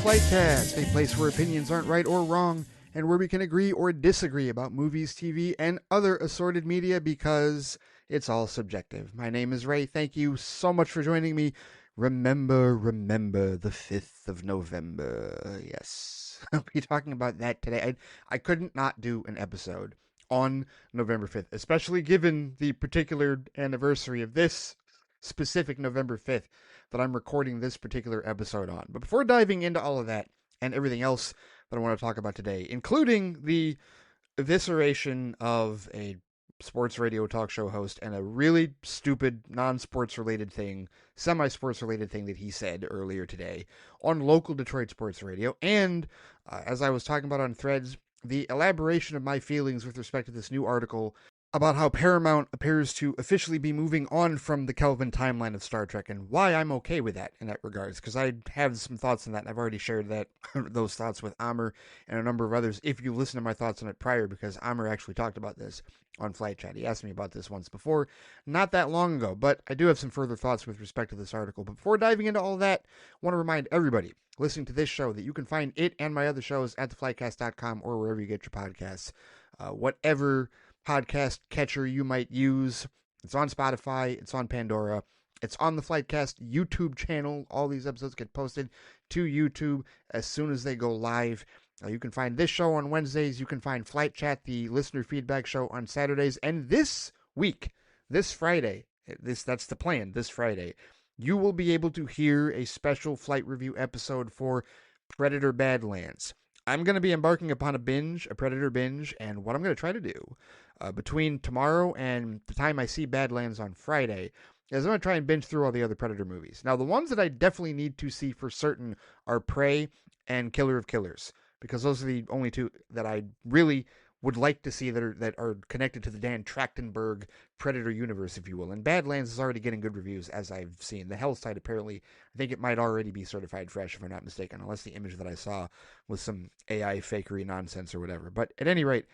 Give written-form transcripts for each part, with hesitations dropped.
Flightcast, a place where opinions aren't right or wrong, and where we can agree or disagree about movies, TV, and other assorted media because it's all subjective. My name is Ray. Thank you so much for joining me. Remember the 5th of November. Yes, I'll be talking about that today. I couldn't not do an episode on November 5th, especially given the particular anniversary of this specific November 5th that I'm recording this particular episode on. But before diving into all of that and everything else that I want to talk about today, including the evisceration of a sports radio talk show host and a really stupid non-sports related thing, semi-sports related thing that he said earlier today on local Detroit sports radio, and as I was talking about on Threads, the elaboration of my feelings with respect to this new article about how Paramount appears to officially be moving on from the Kelvin timeline of Star Trek, and why I'm okay with that in that regards, because I have some thoughts on that, and I've already shared those thoughts with Amr and a number of others, if you listen to my thoughts on it prior, because Amr actually talked about this on Flight Chat. He asked me about this once before, not that long ago, but I do have some further thoughts with respect to this article. But before diving into all that, I want to remind everybody listening to this show that you can find it and my other shows at theflightcast.com or wherever you get your podcasts. Whatever podcast catcher you might use. It's on Spotify. It's on Pandora. It's on the Flightcast YouTube channel. All these episodes get posted to YouTube as soon as they go live. You can find this show on Wednesdays. You can find Flight Chat, the listener feedback show, on Saturdays. And this week, this Friday, that's the plan, this Friday, you will be able to hear a special flight review episode for Predator Badlands. I'm going to be embarking upon a Predator binge, and what I'm going to try to do between tomorrow and the time I see Badlands on Friday is I'm going to try and binge through all the other Predator movies. Now, the ones that I definitely need to see for certain are Prey and Killer of Killers, because those are the only two that I really would like to see that are connected to the Dan Trachtenberg Predator universe, if you will. And Badlands is already getting good reviews, as I've seen. The Hell Site, apparently, I think it might already be certified fresh, if I'm not mistaken, unless the image that I saw was some AI fakery nonsense or whatever. But at any rate,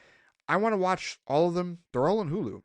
I want to watch all of them. They're all on Hulu.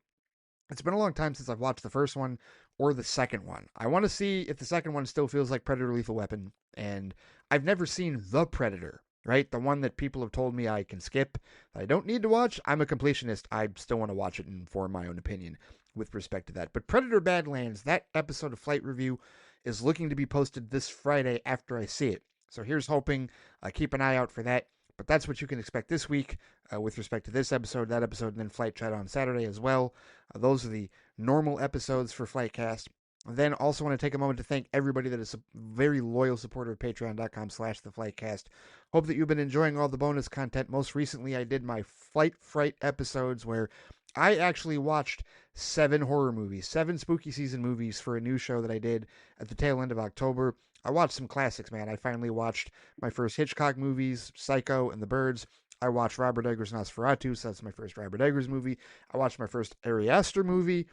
It's been a long time since I've watched the first one or the second one. I want to see if the second one still feels like Predator Lethal Weapon. And I've never seen The Predator, right? The one that people have told me I can skip, that I don't need to watch. I'm a completionist. I still want to watch it and form my own opinion with respect to that. But Predator Badlands, that episode of Flight Review, is looking to be posted this Friday after I see it. So here's hoping. Keep an eye out for that. But that's what you can expect this week with respect to this episode, that episode, and then Flight Chat on Saturday as well. Those are the normal episodes for Flightcast. Then also want to take a moment to thank everybody that is a very loyal supporter of patreon.com/theflightcast. Hope that you've been enjoying all the bonus content. Most recently, I did my Flight Fright episodes where I actually watched 7 horror movies, 7 spooky season movies for a new show that I did at the tail end of October. I watched some classics, man. I finally watched my first Hitchcock movies, Psycho and The Birds. I watched Robert Eggers' Nosferatu, so that's my first Robert Eggers movie. I watched my first Ari Aster movie,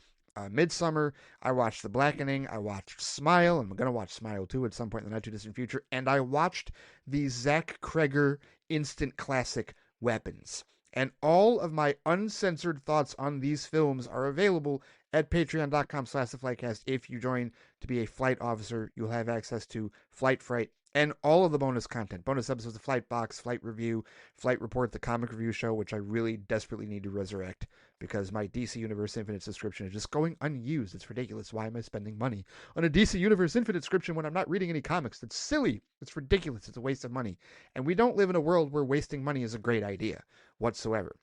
Midsummer. I watched The Blackening. I watched Smile. I'm going to watch Smile 2 at some point in the not-too-distant future. And I watched the Zach Kreger instant classic, Weapons. And all of my uncensored thoughts on these films are available at patreon.com/theflightcast. If you join to be a flight officer, you'll have access to Flight Fright and all of the bonus content. Bonus episodes of Flight Box, Flight Review, Flight Report, the comic review show, which I really desperately need to resurrect because my DC Universe Infinite subscription is just going unused. It's ridiculous. Why am I spending money on a DC Universe Infinite subscription when I'm not reading any comics? That's silly. It's ridiculous. It's a waste of money. And we don't live in a world where wasting money is a great idea whatsoever.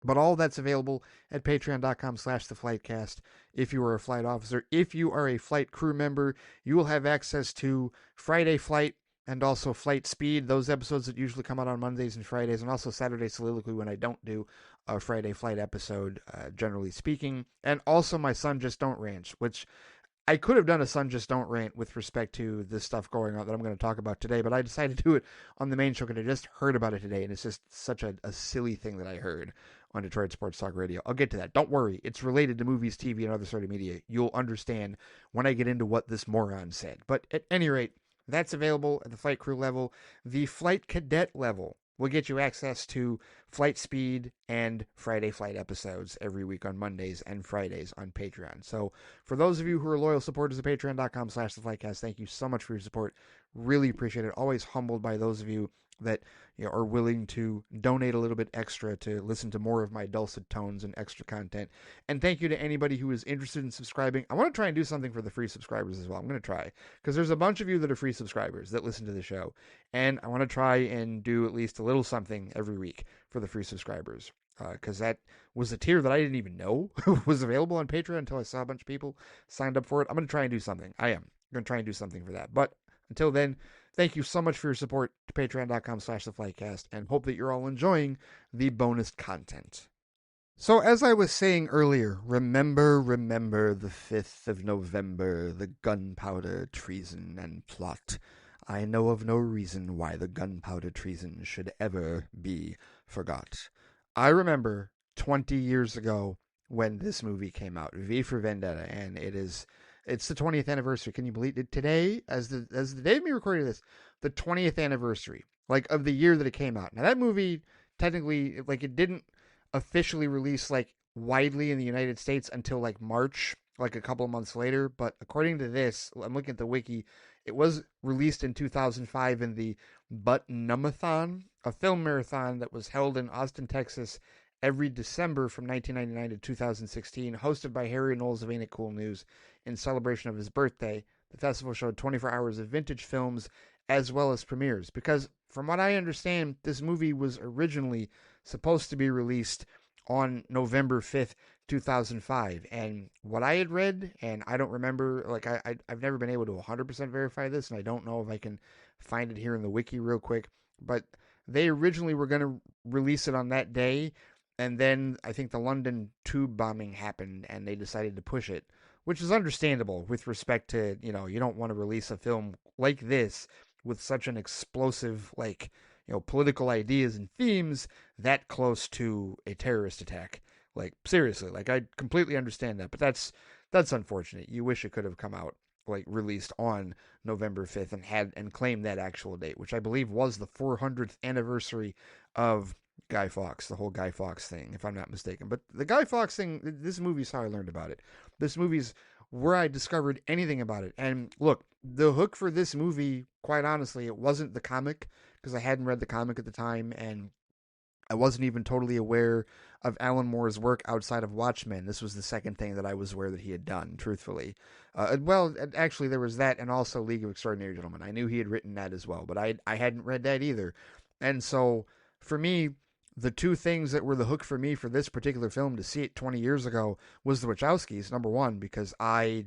But all that's available at patreon.com/theflightcast if you are a flight officer. If you are a flight crew member, you will have access to Friday Flight and also Flight Speed, those episodes that usually come out on Mondays and Fridays, and also Saturday Soliloquy when I don't do a Friday Flight episode, generally speaking. And also my Son Just Don't Rant, which I could have done a Son Just Don't Rant with respect to this stuff going on that I'm going to talk about today, but I decided to do it on the main show because I just heard about it today, and it's just such a silly thing that I heard on Detroit Sports Talk Radio. I'll get to that. Don't worry. It's related to movies, TV, and other sort of media. You'll understand when I get into what this moron said. But at any rate, that's available at the flight crew level. The flight cadet level will get you access to Flight Speed and Friday Flight episodes every week on Mondays and Fridays on Patreon. So for those of you who are loyal supporters of patreon.com/theflightcast, thank you so much for your support. Really appreciate it. Always humbled by those of you that are willing to donate a little bit extra to listen to more of my dulcet tones and extra content. And thank you to anybody who is interested in subscribing. I want to try and do something for the free subscribers as well. I'm going to try because there's a bunch of you that are free subscribers that listen to the show, and I want to try and do at least a little something every week for the free subscribers. Because that was a tier that I didn't even know was available on Patreon until I saw a bunch of people signed up for it. I'm going to try and do something. I am going to try and do something for that. But until then, thank you so much for your support to patreon.com/theflightcast, and hope that you're all enjoying the bonus content. So, as I was saying earlier, remember the 5th of November, the gunpowder treason and plot. I know of no reason why the gunpowder treason should ever be forgot. I remember 20 years ago when this movie came out, V for Vendetta, and it's the 20th anniversary. Can you believe it? Today, as the day of me recording this, the 20th anniversary, like, of the year that it came out. Now, that movie, technically, like, it didn't officially release, like, widely in the United States until, like, March, like, a couple of months later. But according to this, I'm looking at the wiki, it was released in 2005 in the Butt Numbathon, a film marathon that was held in Austin, Texas, every December from 1999 to 2016, hosted by Harry Knowles of Ain't It Cool News in celebration of his birthday. The festival showed 24 hours of vintage films as well as premieres. Because, from what I understand, this movie was originally supposed to be released on November 5th, 2005. And what I had read, and I don't remember, like, I've never been able to 100% verify this, and I don't know if I can find it here in the wiki real quick, but they originally were going to release it on that day, and then I think the London tube bombing happened, and they decided to push it, which is understandable with respect to, you don't want to release a film like this with such an explosive, like, political ideas and themes that close to a terrorist attack. Like, seriously, like, I completely understand that, but that's unfortunate. You wish it could have come out, like, released on November 5th and claimed that actual date, which I believe was the 400th anniversary of Guy Fawkes, the whole Guy Fawkes thing, if I'm not mistaken. But the Guy Fawkes thing, this movie's how I learned about it. This movie's where I discovered anything about it. And look, the hook for this movie, quite honestly, it wasn't the comic, because I hadn't read the comic at the time, and I wasn't even totally aware of Alan Moore's work outside of Watchmen. This was the second thing that I was aware that he had done, truthfully. Well, actually, there was that, and also League of Extraordinary Gentlemen. I knew he had written that as well, but I hadn't read that either. And so, for me, the two things that were the hook for me for this particular film to see it 20 years ago was the Wachowskis, number one, because I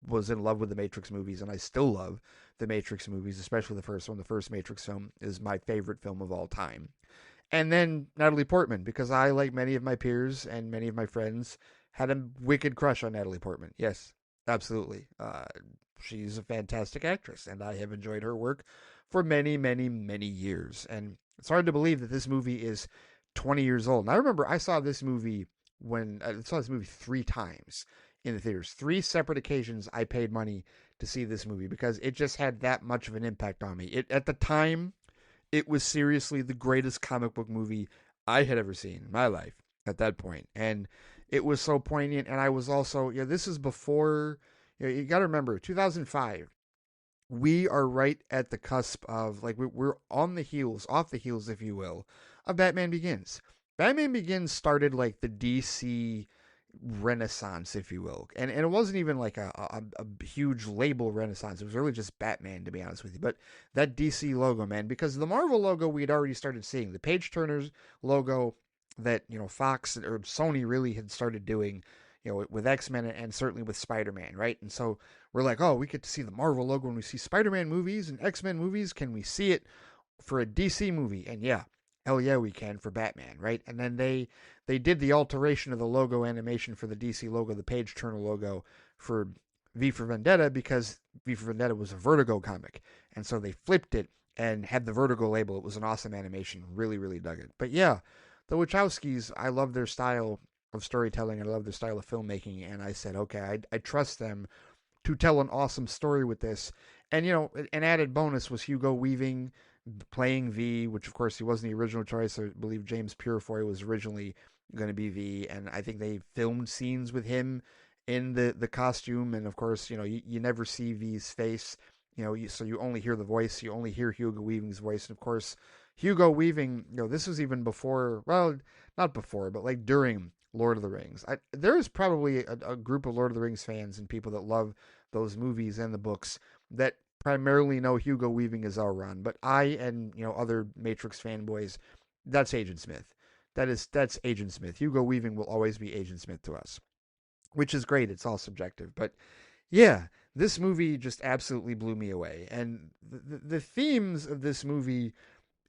was in love with the Matrix movies, and I still love the Matrix movies, especially the first one. The first Matrix film is my favorite film of all time. And then Natalie Portman, because I, like many of my peers and many of my friends, had a wicked crush on Natalie Portman. Yes, absolutely. She's a fantastic actress, and I have enjoyed her work for many, many, many years. And it's hard to believe that this movie is 20 years old. And I remember I saw this movie when I saw this movie 3 times in the theaters. 3 separate occasions I paid money to see this movie because it just had that much of an impact on me. At the time, it was seriously the greatest comic book movie I had ever seen in my life at that point. And it was so poignant. And I was also, this is before, you got to remember, 2005. We are right at the cusp of, like, we're on the heels, off the heels, if you will, of Batman Begins. Batman Begins started, like, the DC renaissance, if you will. And it wasn't even like a huge label renaissance. It was really just Batman, to be honest with you. But that DC logo, man, because the Marvel logo we had already started seeing. The Page Turners logo that, Fox or Sony really had started doing, with X-Men and certainly with Spider-Man, right? And so we're like, oh, we get to see the Marvel logo when we see Spider-Man movies and X-Men movies. Can we see it for a DC movie? And yeah, hell yeah, we can for Batman, right? And then they did the alteration of the logo animation for the DC logo, the Page Turner logo for V for Vendetta, because V for Vendetta was a Vertigo comic. And so they flipped it and had the Vertigo label. It was an awesome animation. Really, really dug it. But yeah, the Wachowskis, I love their style of storytelling. I love their style of filmmaking. And I said, okay, I trust them to tell an awesome story with this. And, an added bonus was Hugo Weaving playing V, which of course he wasn't the original choice. I believe James Purefoy was originally going to be V, and I think they filmed scenes with him in the costume. And of course, you never see V's face So you only hear the voice, you only hear Hugo Weaving's voice. And of course, Hugo Weaving, this was even before, well, not before, but like during Lord of the Rings. There is probably a group of Lord of the Rings fans and people that love those movies and the books that primarily know Hugo Weaving as Elrond. But I and, other Matrix fanboys, that's Agent Smith. That's Agent Smith. Hugo Weaving will always be Agent Smith to us, which is great. It's all subjective. But yeah, this movie just absolutely blew me away. And the themes of this movie,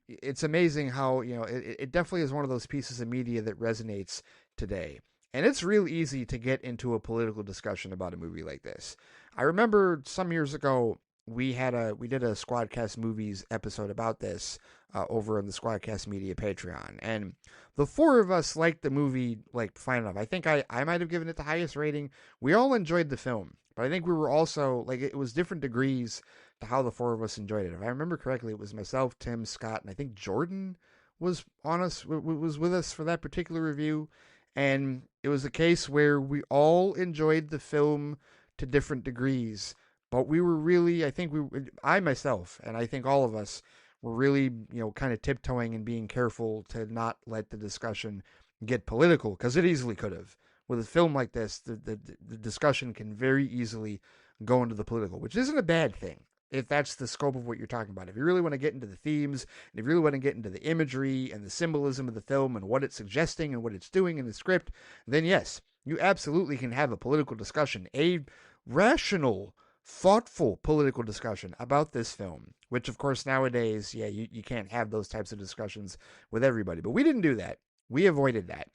it's amazing how, it definitely is one of those pieces of media that resonates today. And it's real easy to get into a political discussion about a movie like this. I remember some years ago we did a Squadcast Movies episode about this over on the Squadcast Media Patreon, and the four of us liked the movie like fine enough. I think I might have given it the highest rating. We all enjoyed the film, but I think we were also like, it was different degrees to how the four of us enjoyed it. If I remember correctly, it was myself, Tim, Scott, and I think Jordan was was with us for that particular review. And it was a case where we all enjoyed the film to different degrees, but we were really, I myself, and I think all of us were really, kind of tiptoeing and being careful to not let the discussion get political, because it easily could have. With a film like this, the discussion can very easily go into the political, which isn't a bad thing if that's the scope of what you're talking about. If you really want to get into the themes, and if you really want to get into the imagery and the symbolism of the film and what it's suggesting and what it's doing in the script, then yes, you absolutely can have a political discussion, a rational, thoughtful political discussion about this film, which of course nowadays, yeah, you can't have those types of discussions with everybody. But we didn't do that. We avoided that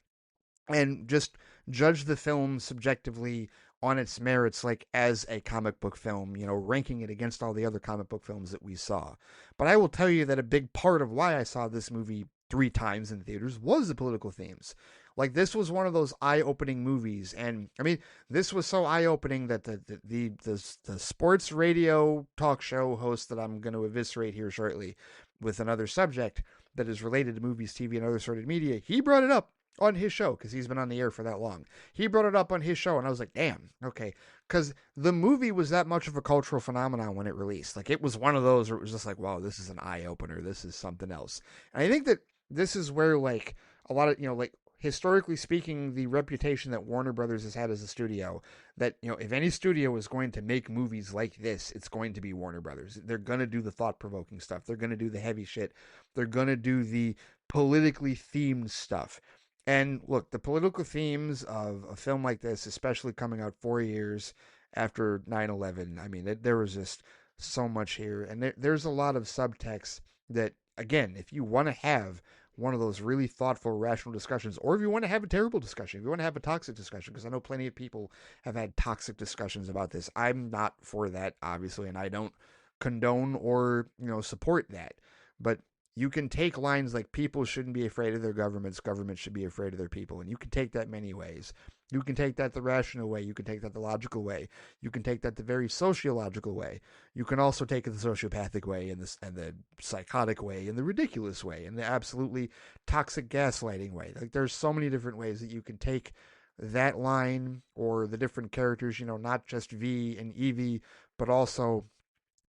and just judge the film subjectively on its merits, like as a comic book film, ranking it against all the other comic book films that we saw. But I will tell you that a big part of why I saw this movie 3 times in theaters was the political themes. Like, this was one of those eye-opening movies, and I mean, this was so eye-opening that the sports radio talk show host that I'm going to eviscerate here shortly with another subject that is related to movies, TV, and other sort of media, he brought it up on his show because he's been on the air for that long. He brought it up on his show, and I was like, damn, okay. Because the movie was that much of a cultural phenomenon when it released. Like, it was one of those where it was just like, wow, this is an eye-opener. This is something else. And I think that this is where, like, a lot of, like, historically speaking, the reputation that Warner Brothers has had as a studio, that, if any studio is going to make movies like this, it's going to be Warner Brothers. They're going to do the thought-provoking stuff. They're going to do the heavy shit. They're going to do the politically themed stuff. And look, the political themes of a film like this, especially coming out 4 years after 9/11, I mean, there was just so much here. And there's a lot of subtext that, again, if you want to have one of those really thoughtful, rational discussions, or if you want to have a terrible discussion, if you want to have a toxic discussion, because I know plenty of people have had toxic discussions about this. I'm not for that, obviously, and I don't condone or, support that. But you can take lines like people shouldn't be afraid of their governments, governments should be afraid of their people, and you can take that many ways. You can take that the rational way, you can take that the logical way, you can take that the very sociological way. You can also take it the sociopathic way, and the psychotic way, and the ridiculous way, and the absolutely toxic gaslighting way. Like, there's so many different ways that you can take that line, or the different characters, not just V and Evie, but also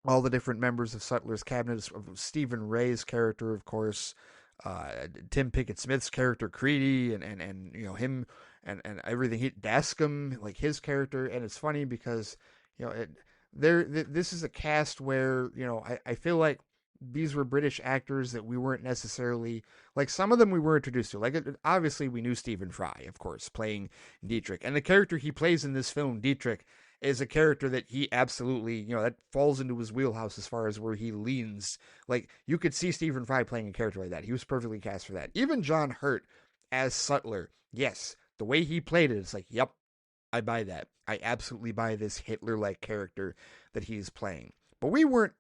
all the different members of Sutler's cabinet, of Stephen Ray's character, of course, Tim Pickett Smith's character, Creedy, and him, and everything. Dascom, like his character. And it's funny because, this is a cast where, I feel like these were British actors that we weren't necessarily, like, some of them we were introduced to. Like, obviously we knew Stephen Fry, of course, playing Dietrich. And the character he plays in this film, Dietrich, is a character that he absolutely, that falls into his wheelhouse as far as where he leans. Like, you could see Stephen Fry playing a character like that. He was perfectly cast for that. Even John Hurt as Sutler, yes, the way he played it, it's like, yep, I buy that. I absolutely buy this Hitler-like character that he's playing. But we weren't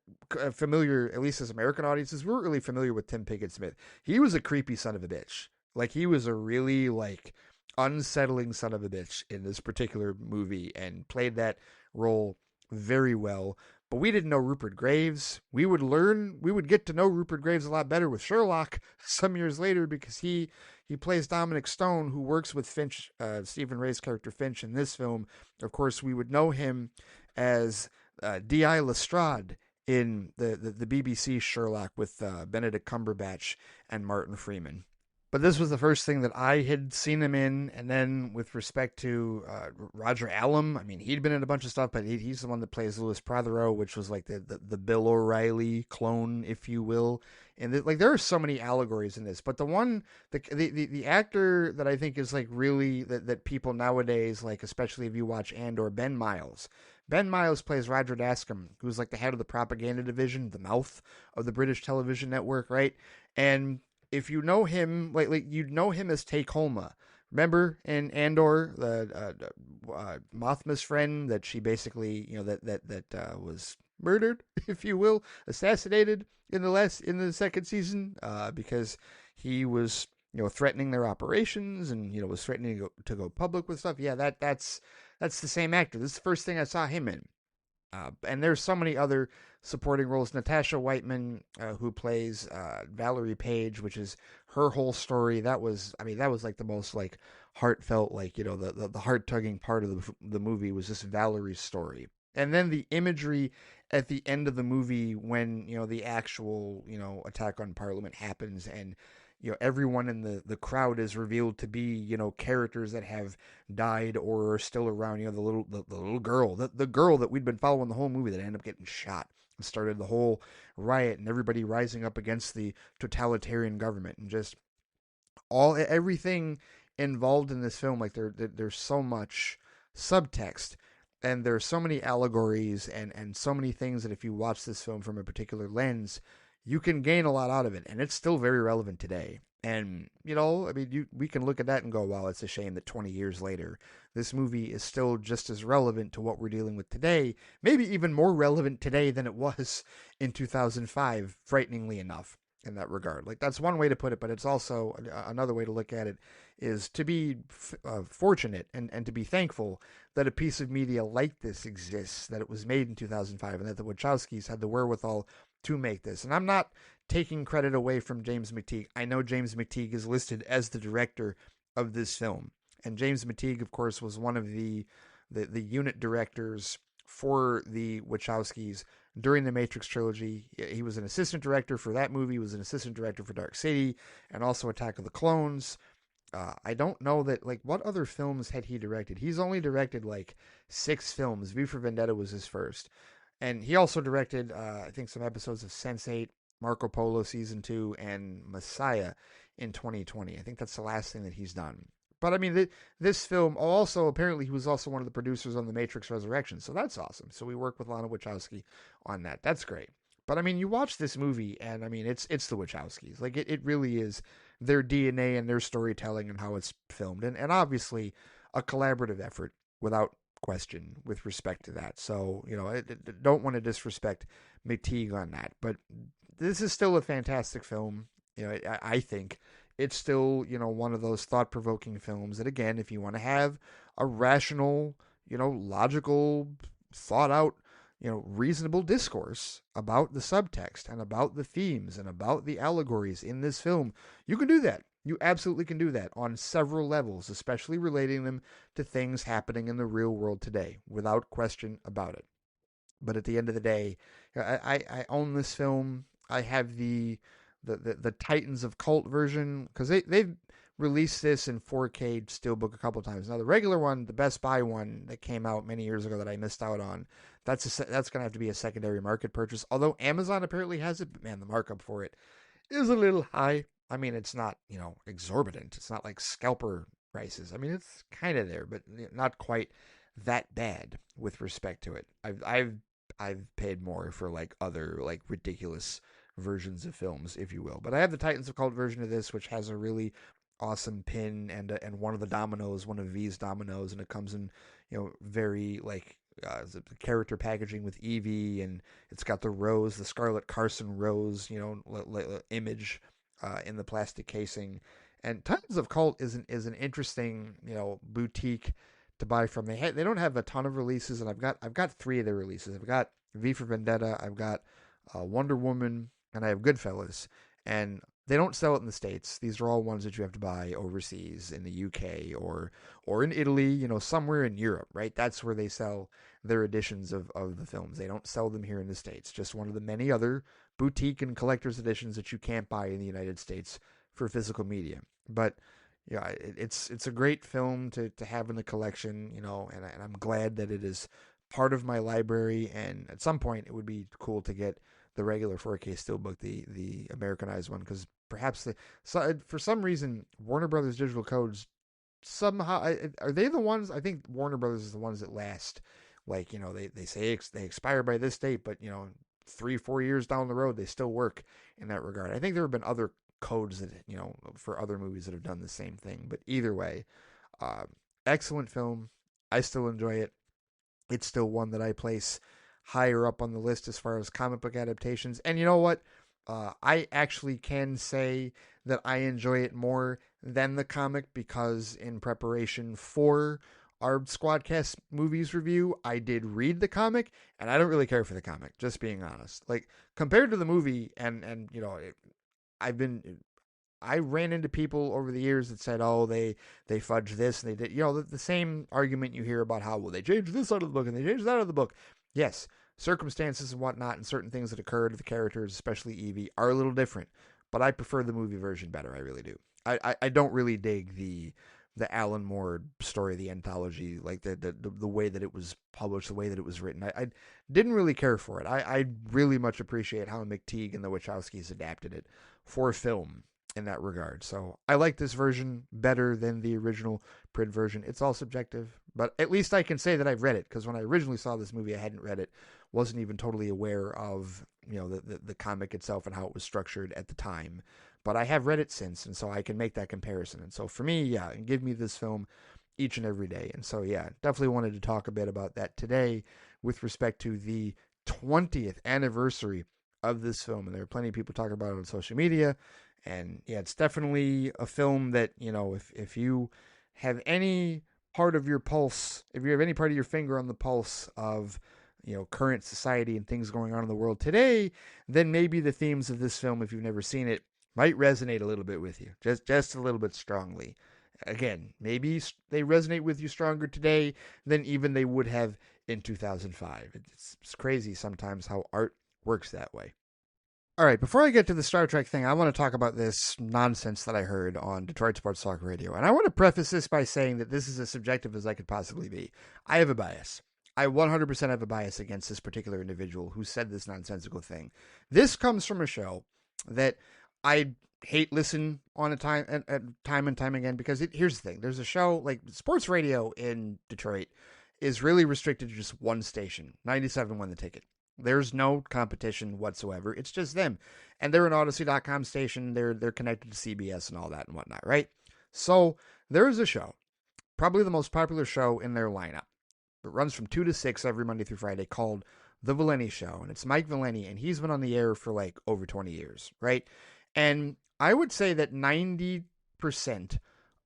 familiar, at least as American audiences, we weren't really familiar with Tim Pickett Smith. He was a creepy son of a bitch. Like, he was a really, like, unsettling son of a bitch in this particular movie, and played that role very well. But we didn't know Rupert Graves. We would get to know Rupert Graves a lot better with Sherlock some years later, because he plays Dominic Stone, who works with Finch, Stephen Ray's character Finch in this film. Of course, we would know him as D.I. Lestrade in the BBC Sherlock with Benedict Cumberbatch and Martin Freeman. But this was the first thing that I had seen him in. And then with respect to Roger Allam, I mean, he'd been in a bunch of stuff, but he's the one that plays Louis Prothero, which was like the Bill O'Reilly clone, if you will. And like there are so many allegories in this, but the one the actor that I think is like really that people nowadays like, especially if you watch Andor, Ben Miles. Ben Miles plays Roger Dascom, who's like the head of the propaganda division, the mouth of the British television network, right? And if you know him, like you'd know him as Take Holma. Remember in Andor, the Mothma's friend that she basically, that was murdered, if you will, assassinated in the second season, because he was threatening their operations and was threatening to go public with stuff. Yeah, that's the same actor. This is the first thing I saw him in. And there's so many other supporting roles. Natasha Whiteman, who plays Valerie Page, which is her whole story. That was like the most like heartfelt, like the heart tugging part of the movie was just Valerie's story. And then the imagery at the end of the movie when the actual attack on Parliament happens, and everyone in the crowd is revealed to be characters that have died or are still around. The little girl, the girl that we'd been following the whole movie that ended up getting shot and started the whole riot, and everybody rising up against the totalitarian government, and just everything involved in this film. Like there's so much subtext, and there's so many allegories and so many things that if you watch this film from a particular lens, you can gain a lot out of it, and it's still very relevant today. And, we can look at that and go, wow, it's a shame that 20 years later, this movie is still just as relevant to what we're dealing with today, maybe even more relevant today than it was in 2005, frighteningly enough, in that regard. Like, that's one way to put it, but it's also another way to look at it is to be fortunate and to be thankful that a piece of media like this exists, that it was made in 2005, and that the Wachowskis had the wherewithal to make this. And I'm not taking credit away from James McTeague. I know James McTeague is listed as the director of this film. And James McTeague, of course, was one of the unit directors for the Wachowskis during the Matrix trilogy. He was an assistant director for that movie, he was an assistant director for Dark City, and also Attack of the Clones. I don't know that, like, what other films had he directed? He's only directed, like, 6 films. V for Vendetta was his first. And he also directed, I think, some episodes of Sense8, Marco Polo Season 2, and Messiah in 2020. I think that's the last thing that he's done. But, I mean, this film, also, apparently he was also one of the producers on The Matrix Resurrection, so that's awesome. So we work with Lana Wachowski on that. That's great. But, I mean, you watch this movie, and, I mean, it's the Wachowskis. Like, it really is their DNA and their storytelling and how it's filmed. And obviously, a collaborative effort, without question, with respect to that. So, I don't want to disrespect McTeague on that. But this is still a fantastic film. I think it's still, one of those thought-provoking films that, again, if you want to have a rational, logical, thought-out, reasonable discourse about the subtext and about the themes and about the allegories in this film, you can do that. You absolutely can do that on several levels, especially relating them to things happening in the real world today, without question about it. But at the end of the day, I own this film. I have the Titans of Cult version, because they've released this in 4K Steelbook a couple times. Now, the regular one, the Best Buy one that came out many years ago that I missed out on, that's going to have to be a secondary market purchase. Although Amazon apparently has it, but man, the markup for it is a little high. I mean, it's not, exorbitant. It's not like scalper prices. I mean, it's kind of there, but not quite that bad with respect to it. I've paid more for like other like ridiculous versions of films, if you will. But I have the Titans of Cult version of this, which has a really awesome pin and one of the dominoes, one of V's dominoes, and it comes in very like character packaging with Evie, and it's got the rose, the Scarlet Carson rose, image in the plastic casing. And Titans of Cult is an interesting boutique to buy from. They don't have a ton of releases, and I've got 3 of their releases. I've got V for Vendetta, I've got Wonder Woman, and I have Goodfellas. And they don't sell it in the States. These are all ones that you have to buy overseas in the UK or in Italy, somewhere in Europe, right? That's where they sell their editions of the films. They don't sell them here in the States. Just one of the many other boutique and collector's editions that you can't buy in the United States for physical media. But yeah, it's a great film to have in the collection, and I'm glad that it is part of my library. And at some point, it would be cool to get the regular 4K steelbook, the Americanized one, because perhaps for some reason Warner Brothers Digital Codes somehow are they the ones? I think Warner Brothers is the ones that last. Like they say they expire by this date, but 3-4 years down the road they still work in that regard. I think there have been other codes that for other movies that have done the same thing, but either way, uh, excellent film. I still enjoy it. It's still one that I place higher up on the list as far as comic book adaptations. And you know what? I actually can say that I enjoy it more than the comic because in preparation for our Squadcast movies review, I did read the comic, and I don't really care for the comic, just being honest. Like, compared to the movie, and I've been I ran into people over the years that said, "Oh, they fudged this and they did," the same argument you hear about how they changed this out of the book and they changed that out of the book. Yes, circumstances and whatnot and certain things that occurred to the characters, especially Evie, are a little different. But I prefer the movie version better. I really do. I don't really dig the Alan Moore story, the anthology, like the way that it was published, the way that it was written. I didn't really care for it. I really much appreciate how McTeague and the Wachowskis adapted it for film in that regard. So I like this version better than the original print version. It's all subjective, but at least I can say that I've read it, because when I originally saw this movie, I hadn't read it, wasn't even totally aware of the comic itself and how it was structured at the time. But I have read it since, and so I can make that comparison. And so for me, yeah, give me this film each and every day. And so, yeah, definitely wanted to talk a bit about that today with respect to the 20th anniversary of this film. And there are plenty of people talking about it on social media. And yeah, it's definitely a film that, if you have any part of your pulse, if you have any part of your finger on the pulse of, current society and things going on in the world today, then maybe the themes of this film, if you've never seen it, might resonate a little bit with you, just a little bit strongly. Again, maybe they resonate with you stronger today than even they would have in 2005. It's crazy sometimes how art works that way. All right, before I get to the Star Trek thing, I want to talk about this nonsense that I heard on Detroit Sports Talk Radio. And I want to preface this by saying that this is as subjective as I could possibly be. I have a bias. I 100% have a bias against this particular individual who said this nonsensical thing. This comes from a show that I hate listen on a time and time again, because here's the thing. There's a show like sports radio in Detroit is really restricted to just one station. 97 won the ticket. There's no competition whatsoever. It's just them. And they're an Odyssey.com station. They're connected to CBS and all that and whatnot, right? So there's a show, probably the most popular show in their lineup. It runs from 2 to 6 every Monday through Friday, called The Valeni Show. And it's Mike Valeni, and he's been on the air for like over 20 years, right? And I would say that 90%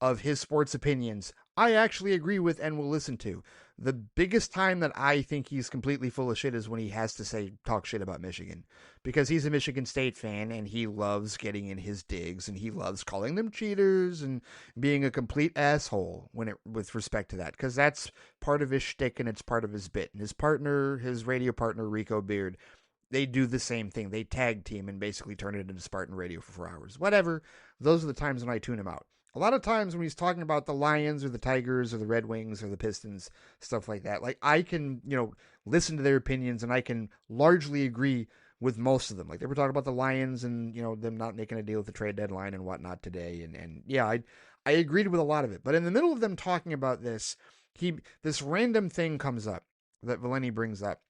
of his sports opinions I actually agree with and will listen to. The biggest time that I think he's completely full of shit is when he has to talk shit about Michigan, because he's a Michigan State fan and he loves getting in his digs and he loves calling them cheaters and being a complete asshole with respect to that, because that's part of his shtick and it's part of his bit. And his radio partner, Rico Beard, they do the same thing. They tag team and basically turn it into Spartan Radio for 4 hours. Whatever. Those are the times when I tune him out. A lot of times when he's talking about the Lions or the Tigers or the Red Wings or the Pistons, stuff like that, like I can, listen to their opinions and I can largely agree with most of them. Like they were talking about the Lions and, them not making a deal with the trade deadline and whatnot today. And yeah, I agreed with a lot of it. But in the middle of them talking about this random thing comes up that Valeni brings up.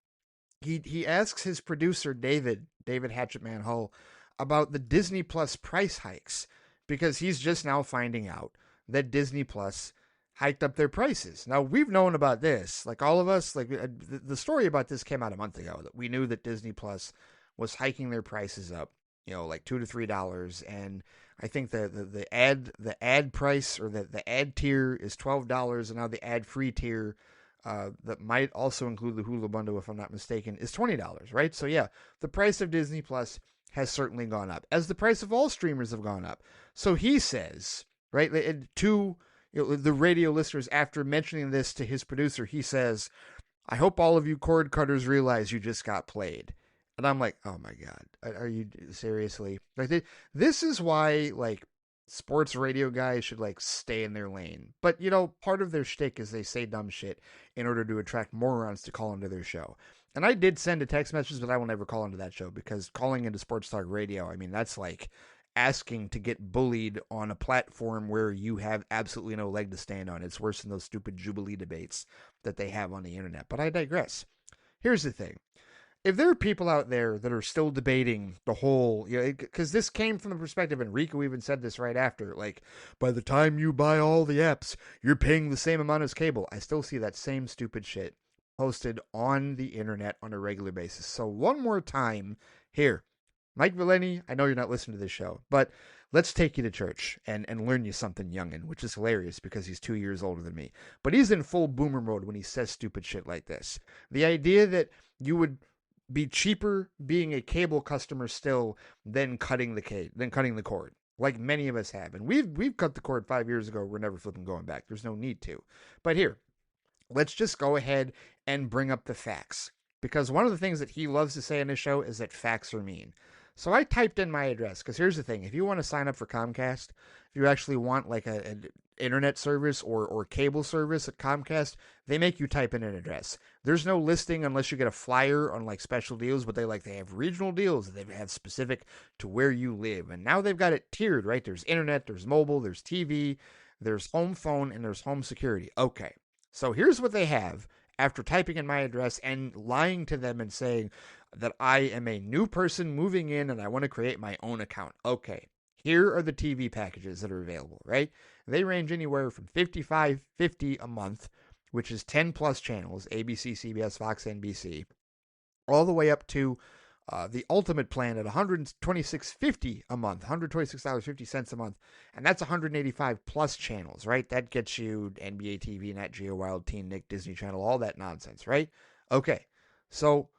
He asks his producer, David Hatchetman Hull, about the Disney Plus price hikes, because he's just now finding out that Disney Plus hiked up their prices. Now, we've known about this, like all of us, like the story about this came out a month ago, that we knew that Disney Plus was hiking their prices up, like $2 to $3. And I think the ad price, or the ad tier, is $12, and now the ad free tier, that might also include the Hulu bundle, if I'm not mistaken, is $20, right? So yeah, the price of Disney Plus has certainly gone up, as the price of all streamers have gone up. So he says, right, to the radio listeners, after mentioning this to his producer, he says, I hope all of you cord cutters realize you just got played. And I'm like, oh my God, are you seriously? Like, this is why, like, sports radio guys should, like, stay in their lane. But, part of their shtick is they say dumb shit in order to attract morons to call into their show. And I did send a text message, but I will never call into that show, because calling into sports talk radio, I mean, that's like asking to get bullied on a platform where you have absolutely no leg to stand on. It's worse than those stupid Jubilee debates that they have on the internet. But I digress. Here's the thing. If there are people out there that are still debating the whole, because this came from the perspective, and Rico even said this right after, like, by the time you buy all the apps, you're paying the same amount as cable. I still see that same stupid shit posted on the internet on a regular basis. So one more time here, Mike Valeni, I know you're not listening to this show, but let's take you to church and learn you something, youngin', which is hilarious because he's 2 years older than me. But he's in full boomer mode when he says stupid shit like this. The idea that you would be cheaper being a cable customer still than cutting the cord, like many of us have. And we've cut the cord 5 years ago. We're never flipping going back. There's no need to. But here, let's just go ahead and bring up the facts. Because one of the things that he loves to say in his show is that facts are mean. So I typed in my address, because here's the thing. If you want to sign up for Comcast, if you actually want like an internet service or cable service at Comcast, they make you type in an address. There's no listing unless you get a flyer on like special deals, but they have regional deals that they have specific to where you live. And now they've got it tiered, right? There's internet, there's mobile, there's TV, there's home phone, and there's home security. Okay. So here's what they have after typing in my address and lying to them and saying that I am a new person moving in and I want to create my own account. Okay, here are the TV packages that are available, right? They range anywhere from $55.50 a month, which is 10 plus channels, ABC, CBS, Fox, NBC, all the way up to the ultimate plan at $126.50 a month, $126.50 a month, and that's 185 plus channels, right? That gets you NBA TV, Nat Geo, Wild, Teen Nick, Disney Channel, all that nonsense, right? Okay, so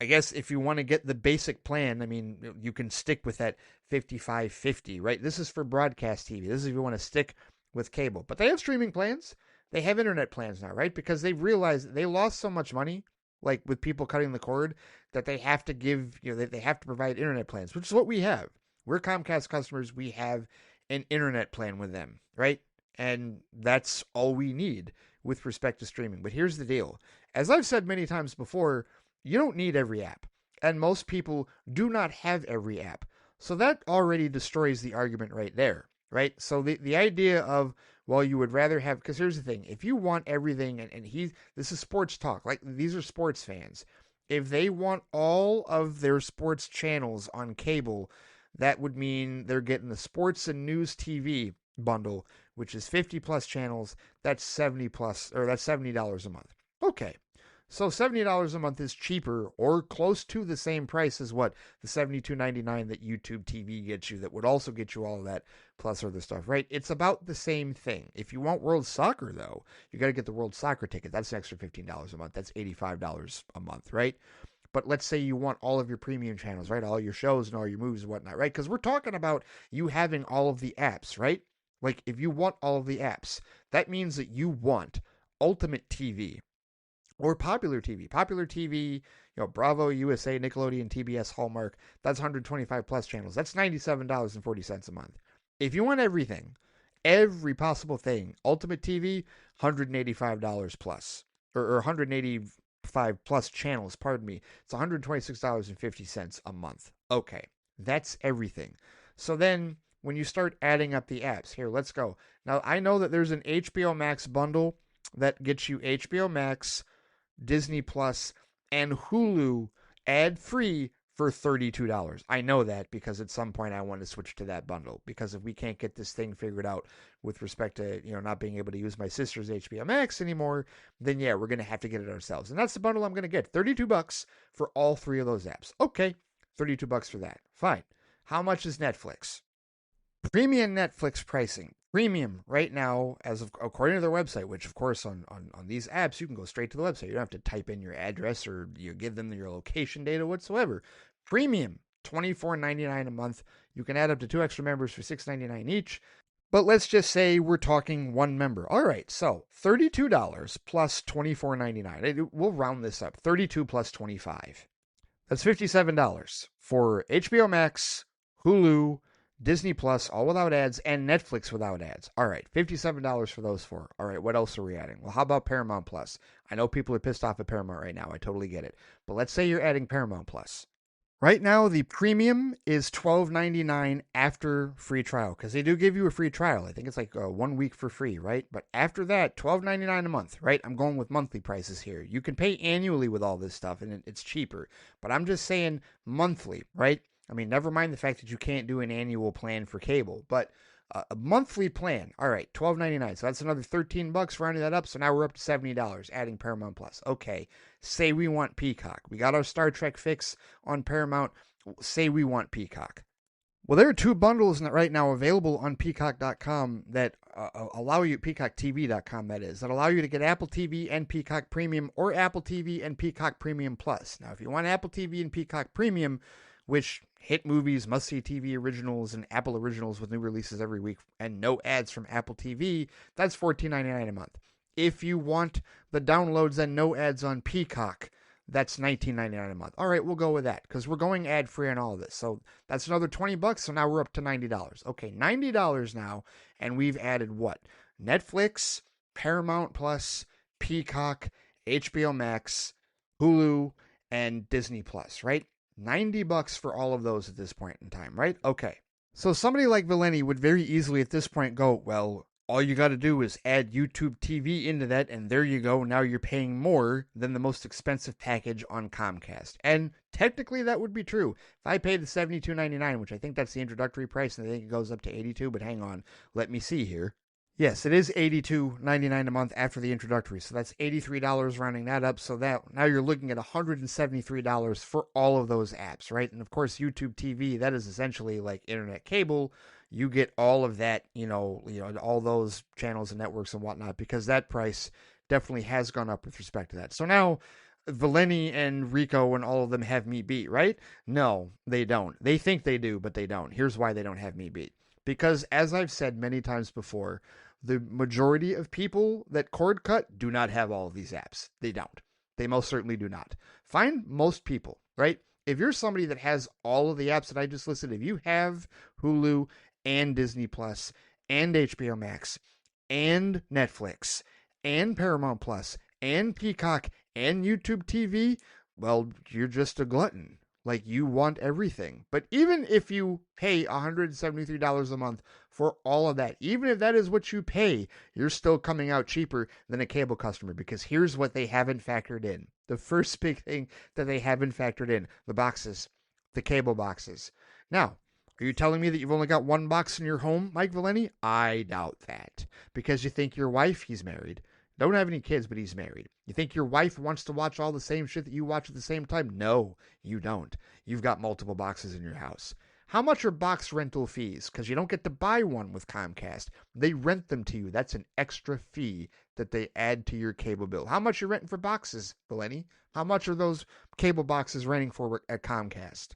I guess if you want to get the basic plan, I mean, you can stick with that $55.50, right? This is for broadcast TV. This is if you want to stick with cable. But they have streaming plans. They have internet plans now, right? Because they've realized they lost so much money, like with people cutting the cord, that they have to give, they have to provide internet plans, which is what we have. We're Comcast customers. We have an internet plan with them, right? And that's all we need with respect to streaming. But here's the deal. As I've said many times before, you don't need every app. And most people do not have every app. So that already destroys the argument right there, right? So the idea of, well, you would rather have, because here's the thing, if you want everything, and this is sports talk, like these are sports fans. If they want all of their sports channels on cable, that would mean they're getting the sports and news TV bundle, which is 50 plus channels. That's $70 a month. Okay. So $70 a month is cheaper or close to the same price as what the $72.99 that YouTube TV gets you, that would also get you all of that plus other stuff, right? It's about the same thing. If you want World Soccer, though, you got to get the World Soccer ticket. That's an extra $15 a month. That's $85 a month, right? But let's say you want all of your premium channels, right? All your shows and all your movies and whatnot, right? Because we're talking about you having all of the apps, right? Like if you want all of the apps, that means that you want Ultimate TV. Or Popular TV. Popular TV, Bravo, USA, Nickelodeon, TBS, Hallmark, that's 125 plus channels. That's $97.40 a month. If you want everything, every possible thing, Ultimate TV, $185 plus. Or 185 plus channels, pardon me. It's $126.50 a month. Okay, that's everything. So then, when you start adding up the apps, here, let's go. Now, I know that there's an HBO Max bundle that gets you HBO Max, Disney Plus, and Hulu ad-free for $32. I know that because at some point I want to switch to that bundle, because if we can't get this thing figured out with respect to, not being able to use my sister's HBO Max anymore, then yeah, we're going to have to get it ourselves. And that's the bundle I'm going to get. $32 for all three of those apps. Okay, $32 for that. Fine. How much is Netflix? Premium Netflix pricing. Premium right now, according to their website, which of course on these apps, you can go straight to the website. You don't have to type in your address or you give them your location data whatsoever. Premium $24.99 a month. You can add up to 2 extra members for $6.99 each. But let's just say we're talking one member. All right, so $32 plus $24.99. We'll round this up. 32 plus 25. That's $57 for HBO Max, Hulu, Disney Plus, all without ads, and Netflix without ads. All right, $57 for those four. All right, what else are we adding? Well, how about Paramount Plus? I know people are pissed off at Paramount right now. I totally get it. But let's say you're adding Paramount Plus. Right now, the premium is $12.99 after free trial, because they do give you a free trial. I think it's like 1 week for free, right? But after that, $12.99 a month, right? I'm going with monthly prices here. You can pay annually with all this stuff, and it's cheaper. But I'm just saying monthly, right? I mean, never mind the fact that you can't do an annual plan for cable, but a monthly plan. All right, $12.99. So that's another $13, rounding that up. So now we're up to $70, adding Paramount Plus. Okay, say we want Peacock. We got our Star Trek fix on Paramount. Say we want Peacock. Well, there are 2 bundles right now available on Peacock.com that allow you, PeacockTV.com that is, that allow you to get Apple TV and Peacock Premium, or Apple TV and Peacock Premium Plus. Now, if you want Apple TV and Peacock Premium, which hit movies, must-see TV originals, and Apple originals with new releases every week, and no ads from Apple TV, that's $14.99 a month. If you want the downloads and no ads on Peacock, that's $19.99 a month. All right, we'll go with that, because we're going ad-free on all of this. So that's another $20, so now we're up to $90. Okay, $90 now, and we've added what? Netflix, Paramount Plus, Peacock, HBO Max, Hulu, and Disney Plus, right? $90 for all of those at this point in time, right? Okay. So somebody like Valeni would very easily at this point go, well, all you got to do is add YouTube TV into that, and there you go. Now you're paying more than the most expensive package on Comcast. And technically that would be true. If I pay the $72.99, which I think that's the introductory price, and I think it goes up to $82, but hang on, let me see here. Yes, it is $82.99 a month after the introductory. So that's $83 rounding that up. So that now you're looking at $173 for all of those apps, right? And of course, YouTube TV, that is essentially like internet cable. You get all of that, all those channels and networks and whatnot, because that price definitely has gone up with respect to that. So now Valeni and Rico and all of them have me beat, right? No, they don't. They think they do, but they don't. Here's why they don't have me beat. Because as I've said many times before, the majority of people that cord cut do not have all of these apps. They don't. They most certainly do not. Find most people, right? If you're somebody that has all of the apps that I just listed, if you have Hulu and Disney Plus and HBO Max and Netflix and Paramount Plus and Peacock and YouTube TV, well, you're just a glutton. Like, you want everything. But even if you pay $173 a month for all of that, even if that is what you pay, you're still coming out cheaper than a cable customer, because here's what they haven't factored in. The first big thing that they haven't factored in, the boxes, the cable boxes. Now, are you telling me that you've only got one box in your home, Mike Valeni? I doubt that. Because you think your wife, he's married, don't have any kids, but he's married. You think your wife wants to watch all the same shit that you watch at the same time? No, you don't. You've got multiple boxes in your house. How much are box rental fees? Because you don't get to buy one with Comcast. They rent them to you. That's an extra fee that they add to your cable bill. How much are you renting for boxes, Valeni? How much are those cable boxes renting for at Comcast?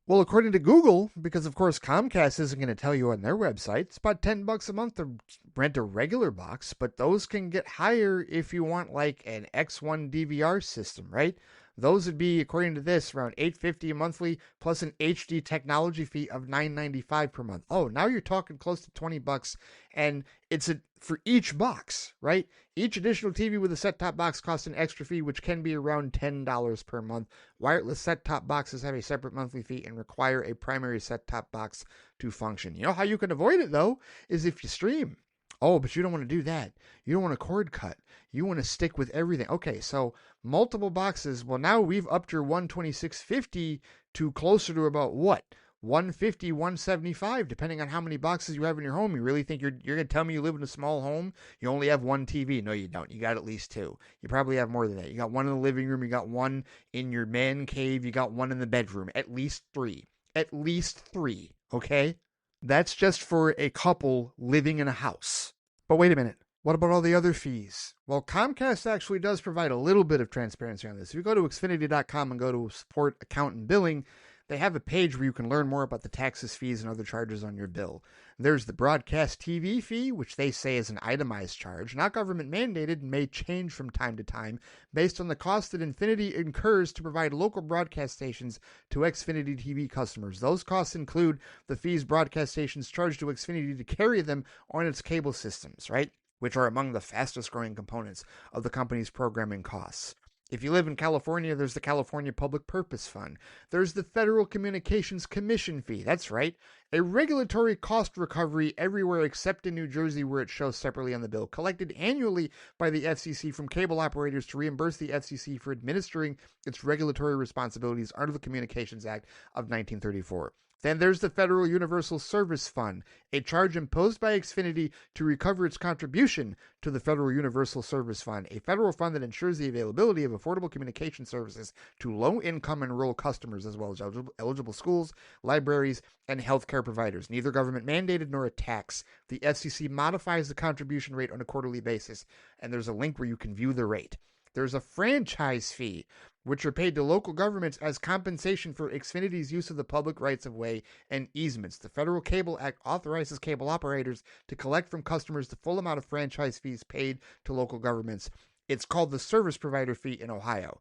Well, according to Google, because of course Comcast isn't going to tell you on their website, it's about $10 a month to rent a regular box, but those can get higher if you want like an X1 DVR system, right? Those would be, according to this, around $850 monthly plus an HD technology fee of $995 per month. Oh, now you're talking close to $20, and it's for each box, right? Each additional TV with a set-top box costs an extra fee, which can be around $10 per month. Wireless set-top boxes have a separate monthly fee and require a primary set-top box to function. You know how you can avoid it, though, is if you stream. Oh, but you don't want to do that. You don't want to cord cut. You want to stick with everything. Okay, so multiple boxes. Well, now we've upped your $126.50 to closer to about what? $150, $175, depending on how many boxes you have in your home. You really think you're going to tell me you live in a small home? You only have one TV? No, you don't. You got at least two. You probably have more than that. You got one in the living room. You got one in your man cave. You got one in the bedroom. At least three. At least three. Okay? That's just for a couple living in a house. But wait a minute. What about all the other fees? Well, Comcast actually does provide a little bit of transparency on this. If you go to Xfinity.com and go to support, account, and billing, they have a page where you can learn more about the taxes, fees, and other charges on your bill. There's the broadcast TV fee, which they say is an itemized charge, not government mandated and may change from time to time based on the cost that Xfinity incurs to provide local broadcast stations to Xfinity TV customers. Those costs include the fees broadcast stations charge to Xfinity to carry them on its cable systems, right? Which are among the fastest growing components of the company's programming costs. If you live in California, there's the California Public Purpose Fund. There's the Federal Communications Commission fee. That's right, a regulatory cost recovery everywhere except in New Jersey, where it shows separately on the bill, collected annually by the FCC from cable operators to reimburse the FCC for administering its regulatory responsibilities under the Communications Act of 1934. Then there's the Federal Universal Service Fund, a charge imposed by Xfinity to recover its contribution to the Federal Universal Service Fund, a federal fund that ensures the availability of affordable communication services to low-income and rural customers, as well as eligible schools, libraries, and healthcare providers. Neither government mandated nor a tax. The FCC modifies the contribution rate on a quarterly basis, and there's a link where you can view the rate. There's a franchise fee, which are paid to local governments as compensation for Xfinity's use of the public rights-of-way and easements. The Federal Cable Act authorizes cable operators to collect from customers the full amount of franchise fees paid to local governments. It's called the service provider fee in Ohio.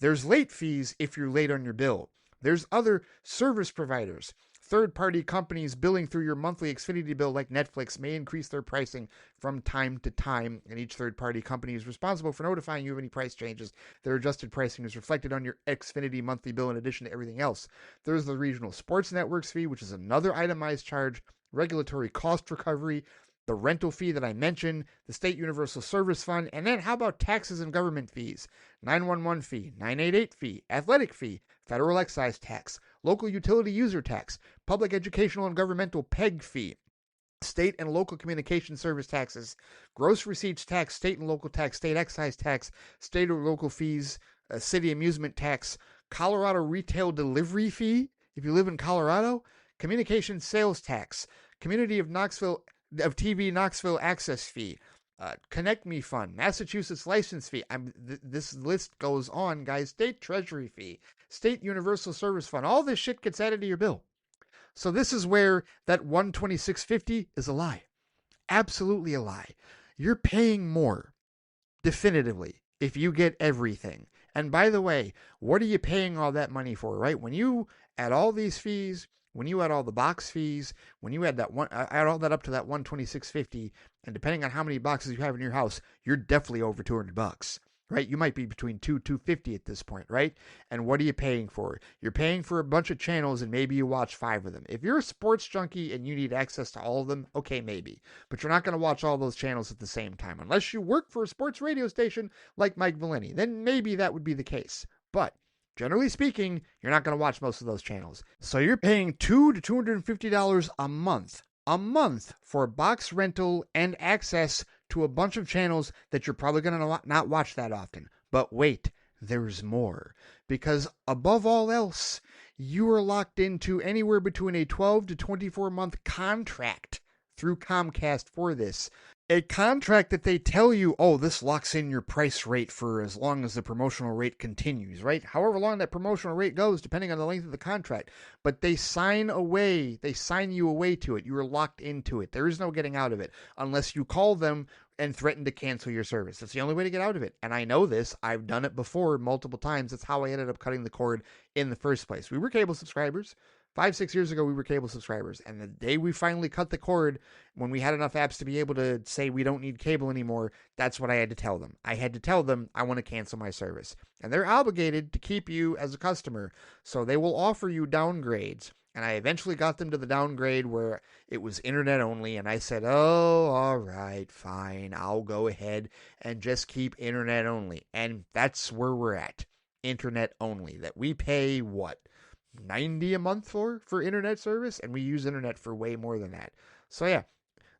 There's late fees if you're late on your bill. There's other service providers. Third-party companies billing through your monthly Xfinity bill like Netflix may increase their pricing from time to time, and each third-party company is responsible for notifying you of any price changes. Their adjusted pricing is reflected on your Xfinity monthly bill in addition to everything else. There's the Regional Sports Networks fee, which is another itemized charge, regulatory cost recovery, the rental fee that I mentioned, the State Universal Service Fund, and then how about taxes and government fees? 911 fee, 988 fee, athletic fee, federal excise tax, local utility user tax, public educational and governmental PEG fee, state and local communication service taxes, gross receipts tax, state and local tax, state excise tax, state or local fees, city amusement tax, Colorado retail delivery fee, if you live in Colorado, communication sales tax, Community of TV Knoxville access fee, Connect Me Fund, Massachusetts license fee. This list goes on, guys. State Treasury fee, State Universal Service Fund. All this shit gets added to your bill. So this is where that $126.50 is a lie. Absolutely a lie. You're paying more, definitively, if you get everything. And by the way, what are you paying all that money for, right? When you add all these fees, when you add all the box fees, when you add add all that up to that $126.50, and depending on how many boxes you have in your house, you're definitely over $200, right? You might be between $250 at this point, right? And what are you paying for? You're paying for a bunch of channels, and maybe you watch 5 of them. If you're a sports junkie and you need access to all of them, okay, maybe. But you're not going to watch all those channels at the same time. Unless you work for a sports radio station like Mike Valeni, then maybe that would be the case. But generally speaking, you're not going to watch most of those channels. So you're paying $200 to $250 a month for box rental and access to a bunch of channels that you're probably going to not watch that often. But wait, there's more. Because above all else, you are locked into anywhere between a 12 to 24 month contract through Comcast for this. A contract that they tell you, oh, this locks in your price rate for as long as the promotional rate continues, right? However long that promotional rate goes, depending on the length of the contract. But they sign you away to it. You are locked into it. There is no getting out of it unless you call them and threaten to cancel your service. That's the only way to get out of it. And I know this. I've done it before multiple times. That's how I ended up cutting the cord in the first place. We were cable subscribers. 5-6 years ago, we were cable subscribers. And the day we finally cut the cord, when we had enough apps to be able to say we don't need cable anymore, that's what I had to tell them. I had to tell them I want to cancel my service. And they're obligated to keep you as a customer. So they will offer you downgrades. And I eventually got them to the downgrade where it was internet only. And I said, oh, all right, fine. I'll go ahead and just keep internet only. And that's where we're at. Internet only. That we pay what? $90 a month for internet service, and we use internet for way more than that. So yeah,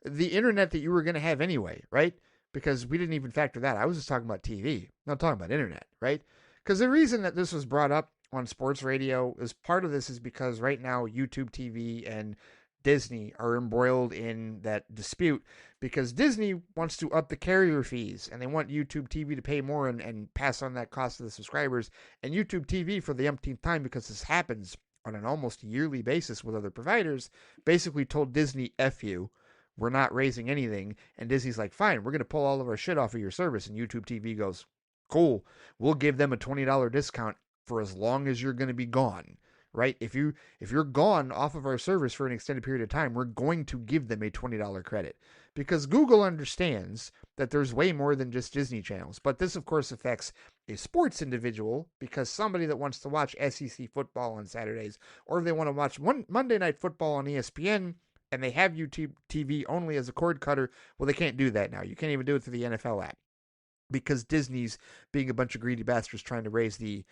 the internet that you were going to have anyway, right? Because we didn't even factor that. I was just talking about TV, not talking about internet, right? Because the reason that this was brought up on sports radio is part of this is because right now YouTube TV and Disney are embroiled in that dispute because Disney wants to up the carrier fees and they want YouTube TV to pay more and pass on that cost to the subscribers. And YouTube TV, for the umpteenth time, because this happens on an almost yearly basis with other providers, basically told Disney, F you, we're not raising anything. And Disney's like, fine, we're going to pull all of our shit off of your service. And YouTube TV goes, cool, we'll give them a $20 discount for as long as you're going to be gone. Right? If you're gone off of our service for an extended period of time, we're going to give them a $20 credit. Because Google understands that there's way more than just Disney channels. But this, of course, affects a sports individual, because somebody that wants to watch SEC football on Saturdays, or if they want to watch Monday Night Football on ESPN, and they have YouTube TV only as a cord cutter, well, they can't do that now. You can't even do it through the NFL app, because Disney's being a bunch of greedy bastards trying to raise the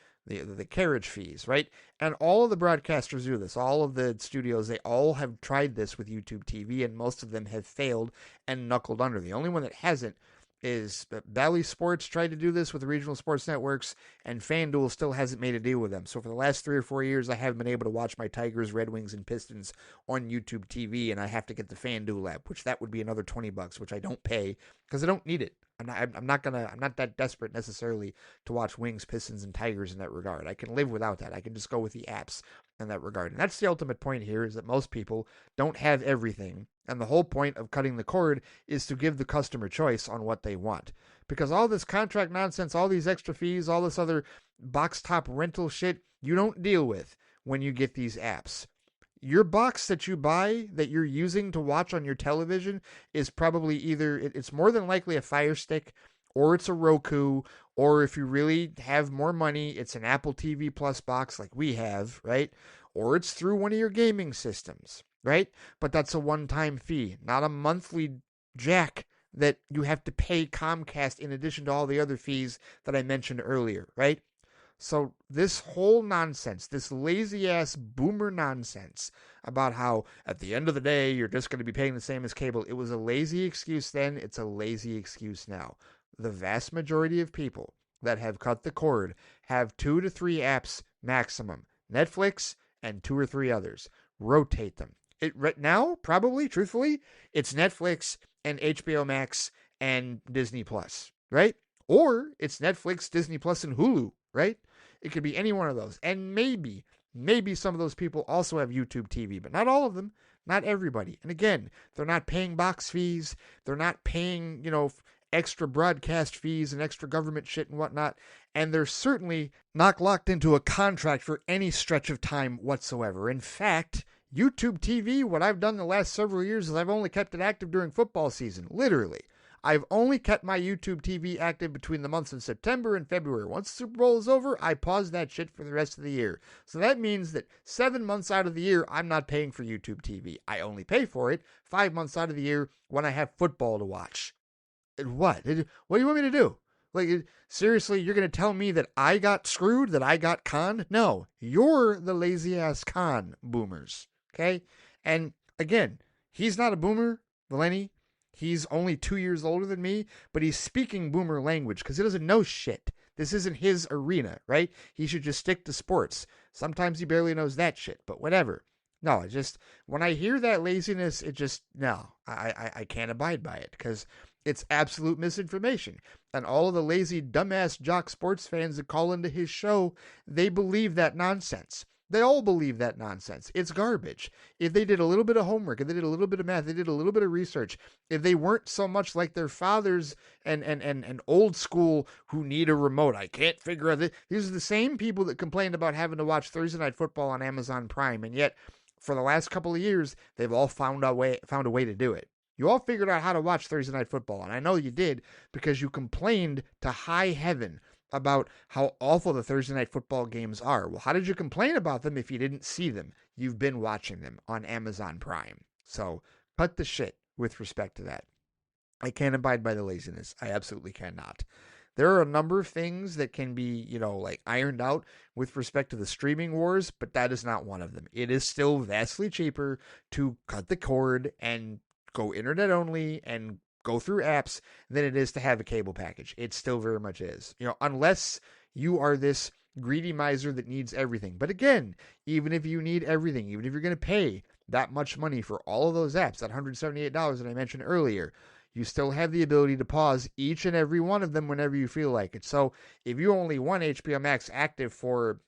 carriage fees, right? And all of the broadcasters do this. All of the studios, they all have tried this with YouTube TV, and most of them have failed and knuckled under. The only one that hasn't is Bally Sports tried to do this with the regional sports networks, and FanDuel still hasn't made a deal with them. So for the last 3 or 4 years, I haven't been able to watch my Tigers, Red Wings, and Pistons on YouTube TV, and I have to get the FanDuel app, which that would be another $20, which I don't pay because I don't need it. I'm not that desperate necessarily to watch Wings, Pistons, and Tigers in that regard. I can live without that. I can just go with the apps in that regard. And that's the ultimate point here, is that most people don't have everything. And the whole point of cutting the cord is to give the customer choice on what they want. Because all this contract nonsense, all these extra fees, all this other box top rental shit, you don't deal with when you get these apps. Your box that you buy that you're using to watch on your television is probably either, it's more than likely a Fire Stick, or it's a Roku, or if you really have more money, it's an Apple TV Plus box like we have, right? Or it's through one of your gaming systems, right? But that's a one-time fee, not a monthly jack that you have to pay Comcast in addition to all the other fees that I mentioned earlier, right? So this whole nonsense, this lazy-ass boomer nonsense about how at the end of the day you're just going to be paying the same as cable, it was a lazy excuse then, it's a lazy excuse now. The vast majority of people that have cut the cord have 2 to 3 apps maximum. Netflix and 2 or 3 others. Rotate them. Right now, probably, truthfully, it's Netflix and HBO Max and Disney Plus, right? Or it's Netflix, Disney Plus, and Hulu, right? It could be any one of those. And maybe some of those people also have YouTube TV, but not all of them, not everybody. And again, they're not paying box fees. They're not paying, extra broadcast fees and extra government shit and whatnot. And they're certainly not locked into a contract for any stretch of time whatsoever. In fact, YouTube TV, what I've done the last several years is I've only kept it active during football season, literally. I've only kept my YouTube TV active between the months of September and February. Once the Super Bowl is over, I pause that shit for the rest of the year. So that means that 7 months out of the year, I'm not paying for YouTube TV. I only pay for it 5 months out of the year when I have football to watch. What? What do you want me to do? Like, seriously, you're going to tell me that I got screwed, that I got conned? No, you're the lazy-ass con boomers, okay? And again, he's not a boomer, Lenny. He's only 2 years older than me, but he's speaking boomer language because he doesn't know shit. This isn't his arena, right? He should just stick to sports. Sometimes he barely knows that shit, but whatever. No, when I hear that laziness, I can't abide by it because it's absolute misinformation. And all of the lazy, dumbass jock sports fans that call into his show, they believe that nonsense. They all believe that nonsense. It's garbage. If they did a little bit of homework, if they did a little bit of math, they did a little bit of research, if they weren't so much like their fathers and old school who need a remote, I can't figure out. These are the same people that complained about having to watch Thursday Night Football on Amazon Prime, and yet for the last couple of years, they've all found a way to do it. You all figured out how to watch Thursday Night Football, and I know you did because you complained to high heaven about how awful the Thursday Night Football games are. Well, how did you complain about them if you didn't see them? You've been watching them on Amazon Prime. So cut the shit with respect to that. I can't abide by the laziness. I absolutely cannot. There are a number of things that can be, ironed out with respect to the streaming wars, but that is not one of them. It is still vastly cheaper to cut the cord and go internet only and go through apps than it is to have a cable package. It still very much is. Unless you are this greedy miser that needs everything. But again, even if you need everything, even if you're going to pay that much money for all of those apps, that $178 that I mentioned earlier, you still have the ability to pause each and every one of them whenever you feel like it. So if you only want HBO Max active for,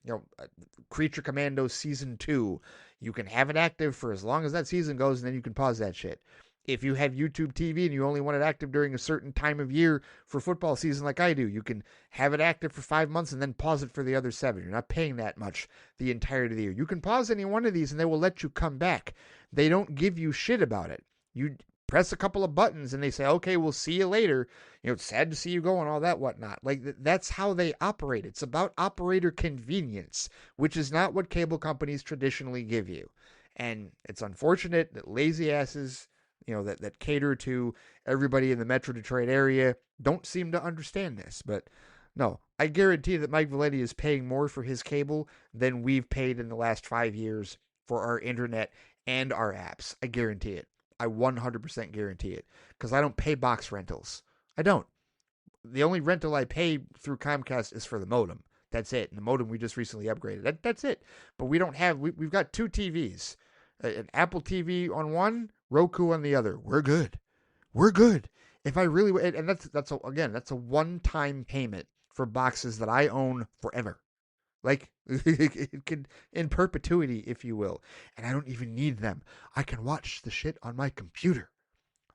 Creature Commandos Season 2, you can have it active for as long as that season goes, and then you can pause that shit. If you have YouTube TV and you only want it active during a certain time of year for football season like I do, you can have it active for 5 months and then pause it for the other 7. You're not paying that much the entirety of the year. You can pause any one of these and they will let you come back. They don't give you shit about it. You press a couple of buttons and they say, okay, we'll see you later. It's sad to see you go and all that whatnot. Like, that's how they operate. It's about operator convenience, which is not what cable companies traditionally give you. And it's unfortunate that lazy asses, that cater to everybody in the Metro Detroit area don't seem to understand this. But no, I guarantee that Mike Valetti is paying more for his cable than we've paid in the last 5 years for our internet and our apps. I guarantee it. I 100% guarantee it. Because I don't pay box rentals. I don't. The only rental I pay through Comcast is for the modem. That's it. And the modem we just recently upgraded. That's it. But we don't have, we've got 2 TVs. An Apple TV on one, Roku on the other. We're good. We're good. If I really, and that's a one-time payment for boxes that I own forever. Like, it could, in perpetuity, if you will. And I don't even need them. I can watch the shit on my computer.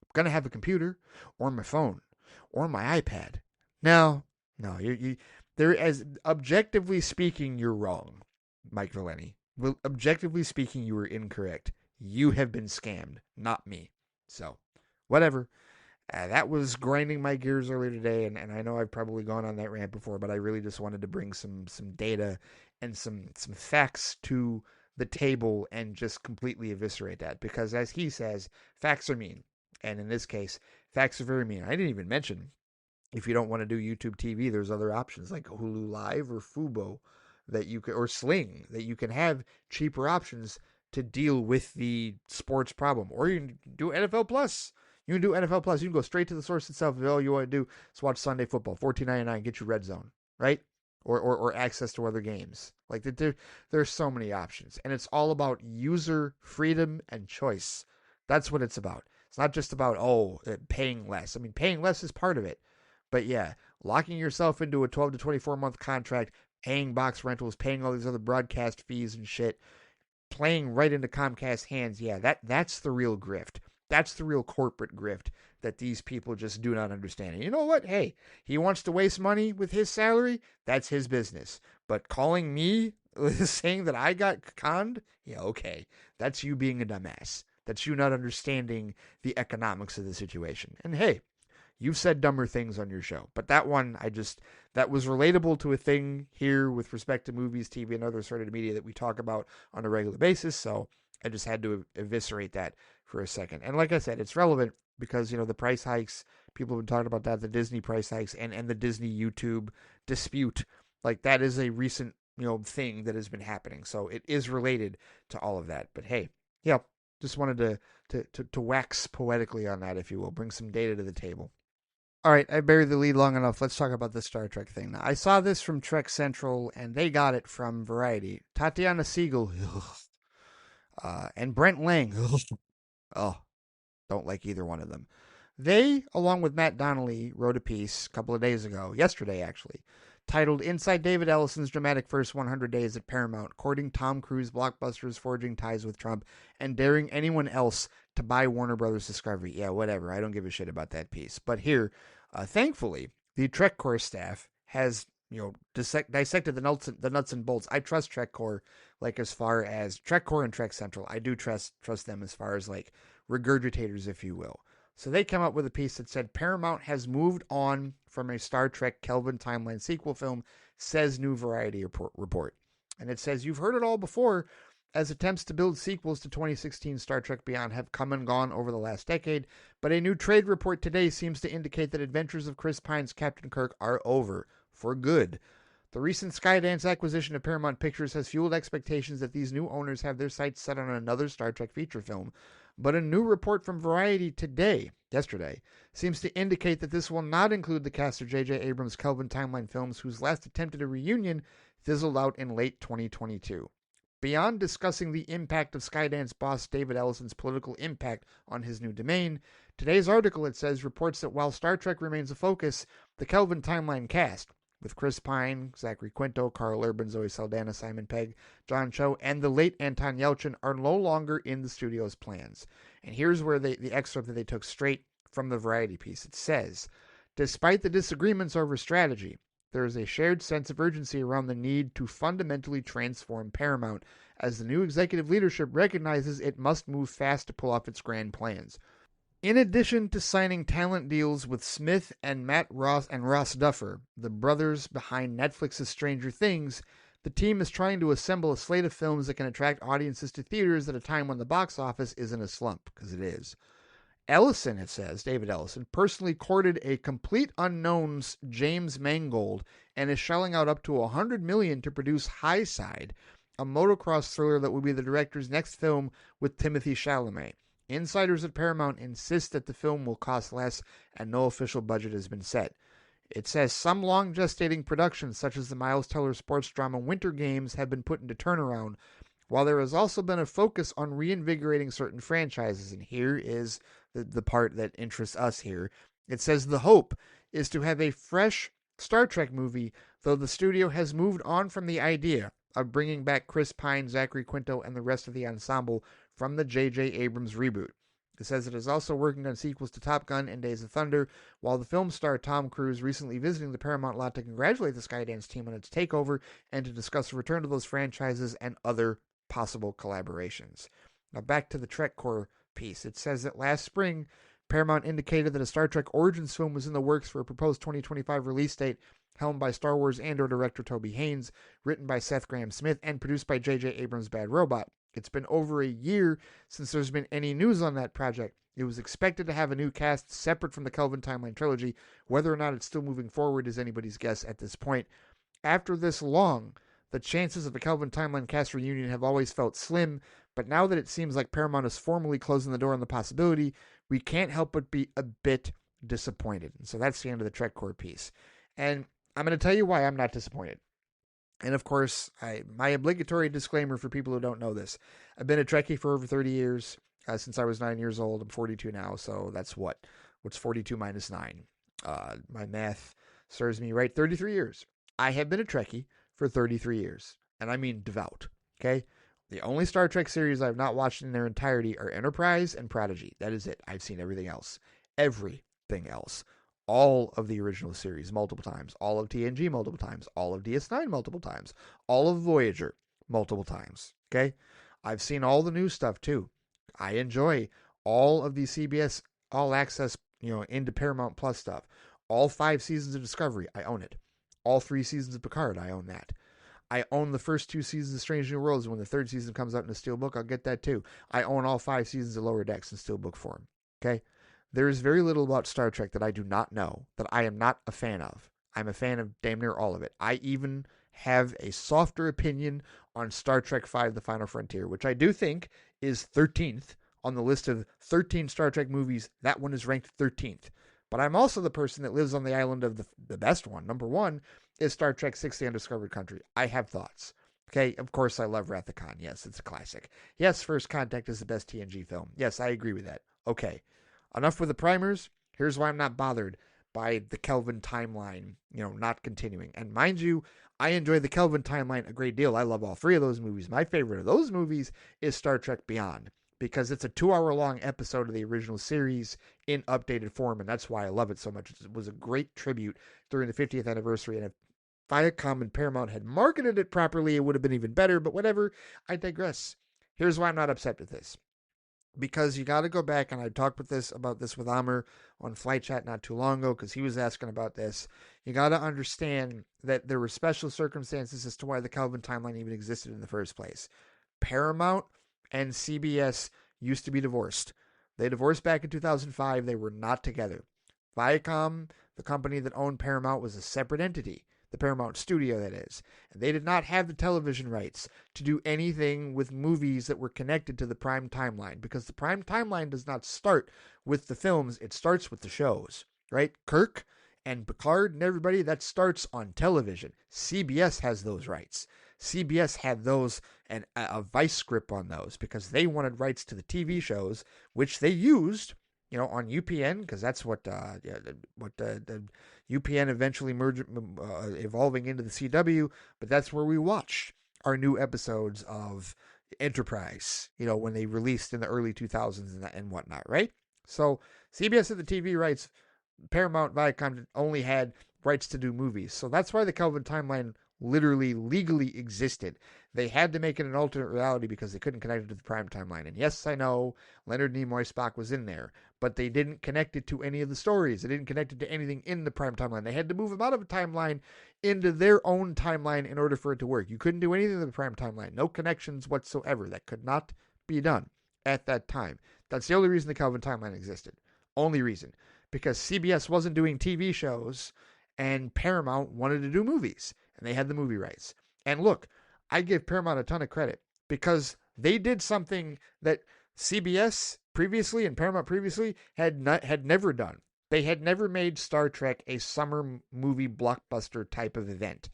I'm going to have a computer, or my phone, or my iPad. No, as objectively speaking, you're wrong, Mike Valeni. Well, objectively speaking, you were incorrect. You have been scammed, not me. So, whatever. That was grinding my gears earlier today, and I know I've probably gone on that rant before, but I really just wanted to bring some data and some facts to the table and just completely eviscerate that. Because as he says, facts are mean. And in this case, facts are very mean. I didn't even mention, if you don't want to do YouTube TV, there's other options like Hulu Live or Fubo that you can, or Sling, that you can have cheaper options to deal with the sports problem. Or you can do NFL Plus. You can do NFL Plus. You can go straight to the source itself. If all you want to do is watch Sunday football, $14.99, get you Red Zone, right? Or access to other games. Like, there's so many options. And it's all about user freedom and choice. That's what it's about. It's not just about, paying less. I mean, paying less is part of it. But yeah, locking yourself into a 12 to 24 month contract, paying box rentals, paying all these other broadcast fees and shit, playing right into Comcast hands, that's the real grift. That's the real corporate grift that these people just do not understand. And you know what? Hey, he wants to waste money with his salary. That's his business. But calling me, saying that I got conned, yeah, okay. That's you being a dumbass. That's you not understanding the economics of the situation. And hey, you've said dumber things on your show. But that one, that was relatable to a thing here with respect to movies, TV, and other sort of media that we talk about on a regular basis. So I just had to eviscerate that for a second. And like I said, it's relevant because, the price hikes, people have been talking about that, the Disney price hikes and the Disney YouTube dispute. Like, that is a recent, thing that has been happening. So it is related to all of that. But hey, just wanted to wax poetically on that, if you will, bring some data to the table. All right, I buried the lead long enough. Let's talk about the Star Trek thing. Now, I saw this from Trek Central, and they got it from Variety. Tatiana Siegel, and Brent Lang, don't like either one of them. They, along with Matt Donnelly, wrote a piece a couple of days ago, yesterday actually, titled Inside David Ellison's Dramatic First 100 Days at Paramount, courting Tom Cruise blockbusters, forging ties with Trump, and daring anyone else to buy Warner Brothers Discovery. Yeah, whatever. I don't give a shit about that piece. But here, thankfully, the TrekCore staff has, dissected the nuts and bolts. I trust TrekCore, like, as far as TrekCore and Trek Central. I do trust them as far as, like, regurgitators, if you will. So they come up with a piece that said Paramount has moved on from a Star Trek Kelvin timeline sequel film, says new Variety report. And it says, you've heard it all before, as attempts to build sequels to 2016 Star Trek Beyond have come and gone over the last decade, but a new trade report today seems to indicate that adventures of Chris Pine's Captain Kirk are over, for good. The recent Skydance acquisition of Paramount Pictures has fueled expectations that these new owners have their sights set on another Star Trek feature film, but a new report from Variety yesterday, seems to indicate that this will not include the cast of J.J. Abrams' Kelvin timeline films, whose last attempt at a reunion fizzled out in late 2022. Beyond discussing the impact of Skydance boss David Ellison's political impact on his new domain, Today's article, it says, reports that while Star Trek remains a focus, the Kelvin timeline cast, with Chris Pine, Zachary Quinto, Carl Urban, Zoe Saldana, Simon Pegg, John Cho, and the late Anton Yelchin, are no longer in the studio's plans. And here's where the excerpt that they took straight from the Variety piece. It says, despite the disagreements over strategy, there is a shared sense of urgency around the need to fundamentally transform Paramount, as the new executive leadership recognizes it must move fast to pull off its grand plans. In addition to signing talent deals with Smith and Matt Ross and Ross Duffer, the brothers behind Netflix's Stranger Things, the team is trying to assemble a slate of films that can attract audiences to theaters at a time when the box office is in a slump, because it is. Ellison, it says, David Ellison, personally courted a complete unknown's James Mangold and is shelling out up to $100 million to produce High Side, a motocross thriller that will be the director's next film with Timothée Chalamet. Insiders at Paramount insist that the film will cost less and no official budget has been set. It says some long gestating productions, such as the Miles Teller sports drama Winter Games, have been put into turnaround, while there has also been a focus on reinvigorating certain franchises. And here is the part that interests us here. It says the hope is to have a fresh Star Trek movie, though the studio has moved on from the idea of bringing back Chris Pine, Zachary Quinto, and the rest of the ensemble from the J.J. Abrams reboot. It says it is also working on sequels to Top Gun and Days of Thunder, while the film star Tom Cruise recently visiting the Paramount lot to congratulate the Skydance team on its takeover and to discuss a return to those franchises and other possible collaborations. Now back to the Trek Core piece. It says that last spring, Paramount indicated that a Star Trek Origins film was in the works for a proposed 2025 release date, helmed by Star Wars Andor director Toby Haynes, written by Seth Grahame-Smith, and produced by J.J. Abrams' Bad Robot. It's been over a year since there's been any news on that project. It was expected to have a new cast separate from the Kelvin Timeline trilogy. Whether or not it's still moving forward is anybody's guess at this point. After this long, the chances of a Kelvin Timeline cast reunion have always felt slim, but now that it seems like Paramount is formally closing the door on the possibility, we can't help but be a bit disappointed. And so that's the end of the Trek Core piece. And I'm going to tell you why I'm not disappointed. And of course, my obligatory disclaimer for people who don't know this. I've been a Trekkie for over 30 years, since I was 9 years old. I'm 42 now, so that's what's 42 minus 9? My math serves me right, 33 years. I have been a Trekkie for 33 years, and I mean devout, okay? The only Star Trek series I've not watched in their entirety are Enterprise and Prodigy. That is it. I've seen everything else. Everything else. All of the original series multiple times, all of TNG multiple times, all of DS9 multiple times, all of Voyager multiple times, okay? I've seen all the new stuff too. I enjoy all of the CBS All Access, into Paramount Plus stuff. All 5 seasons of Discovery, I own it. All 3 seasons of Picard, I own that. I own the first 2 seasons of Strange New Worlds. When the 3rd season comes out in a Steelbook, I'll get that too. I own all 5 seasons of Lower Decks in Steelbook form, okay? There is very little about Star Trek that I do not know, that I am not a fan of. I'm a fan of damn near all of it. I even have a softer opinion on Star Trek V, The Final Frontier, which I do think is 13th on the list of 13 Star Trek movies. That one is ranked 13th. But I'm also the person that lives on the island of the best one. Number 1 is Star Trek VI, The Undiscovered Country. I have thoughts. Okay, of course I love Wrath of Khan. Yes, it's a classic. Yes, First Contact is the best TNG film. Yes, I agree with that. Okay. Enough with the primers. Here's why I'm not bothered by the Kelvin timeline, not continuing. And mind you, I enjoy the Kelvin timeline a great deal. I love all 3 of those movies. My favorite of those movies is Star Trek Beyond, because it's a 2-hour-long episode of the original series in updated form, and that's why I love it so much. It was a great tribute during the 50th anniversary, and if Viacom and Paramount had marketed it properly, it would have been even better, but whatever. I digress. Here's why I'm not upset with this. Because you got to go back, and I talked about this with Amr on Flight Chat not too long ago, because he was asking about this. You got to understand that there were special circumstances as to why the Kelvin timeline even existed in the first place. Paramount and CBS used to be divorced. They divorced back in 2005. They were not together. Viacom, the company that owned Paramount, was a separate entity. The Paramount studio, that is. And they did not have the television rights to do anything with movies that were connected to the prime timeline, because the prime timeline does not start with the films, it starts with the shows, right? Kirk and Picard and everybody, that starts on television. CBS has those rights. CBS had those and a vice grip on those because they wanted rights to the TV shows, which they used on UPN, because that's what the UPN eventually merged, evolving into the CW. But that's where we watched our new episodes of Enterprise. When they released in the early 2000s and whatnot, right? So CBS had the TV rights. Paramount, Viacom only had rights to do movies. So that's why the Kelvin timeline literally legally existed. They had to make it an alternate reality because they couldn't connect it to the prime timeline. And yes, I know Leonard Nimoy Spock was in there, but they didn't connect it to any of the stories. They didn't connect it to anything in the prime timeline. They had to move him out of a timeline into their own timeline in order for it to work. You couldn't do anything in the prime timeline. No connections whatsoever. That could not be done at that time. That's the only reason the Kelvin timeline existed. Only reason. Because CBS wasn't doing TV shows and Paramount wanted to do movies, and they had the movie rights. And look, I give Paramount a ton of credit because they did something that CBS previously and Paramount previously had never done. They had never made Star Trek a summer movie blockbuster type of event.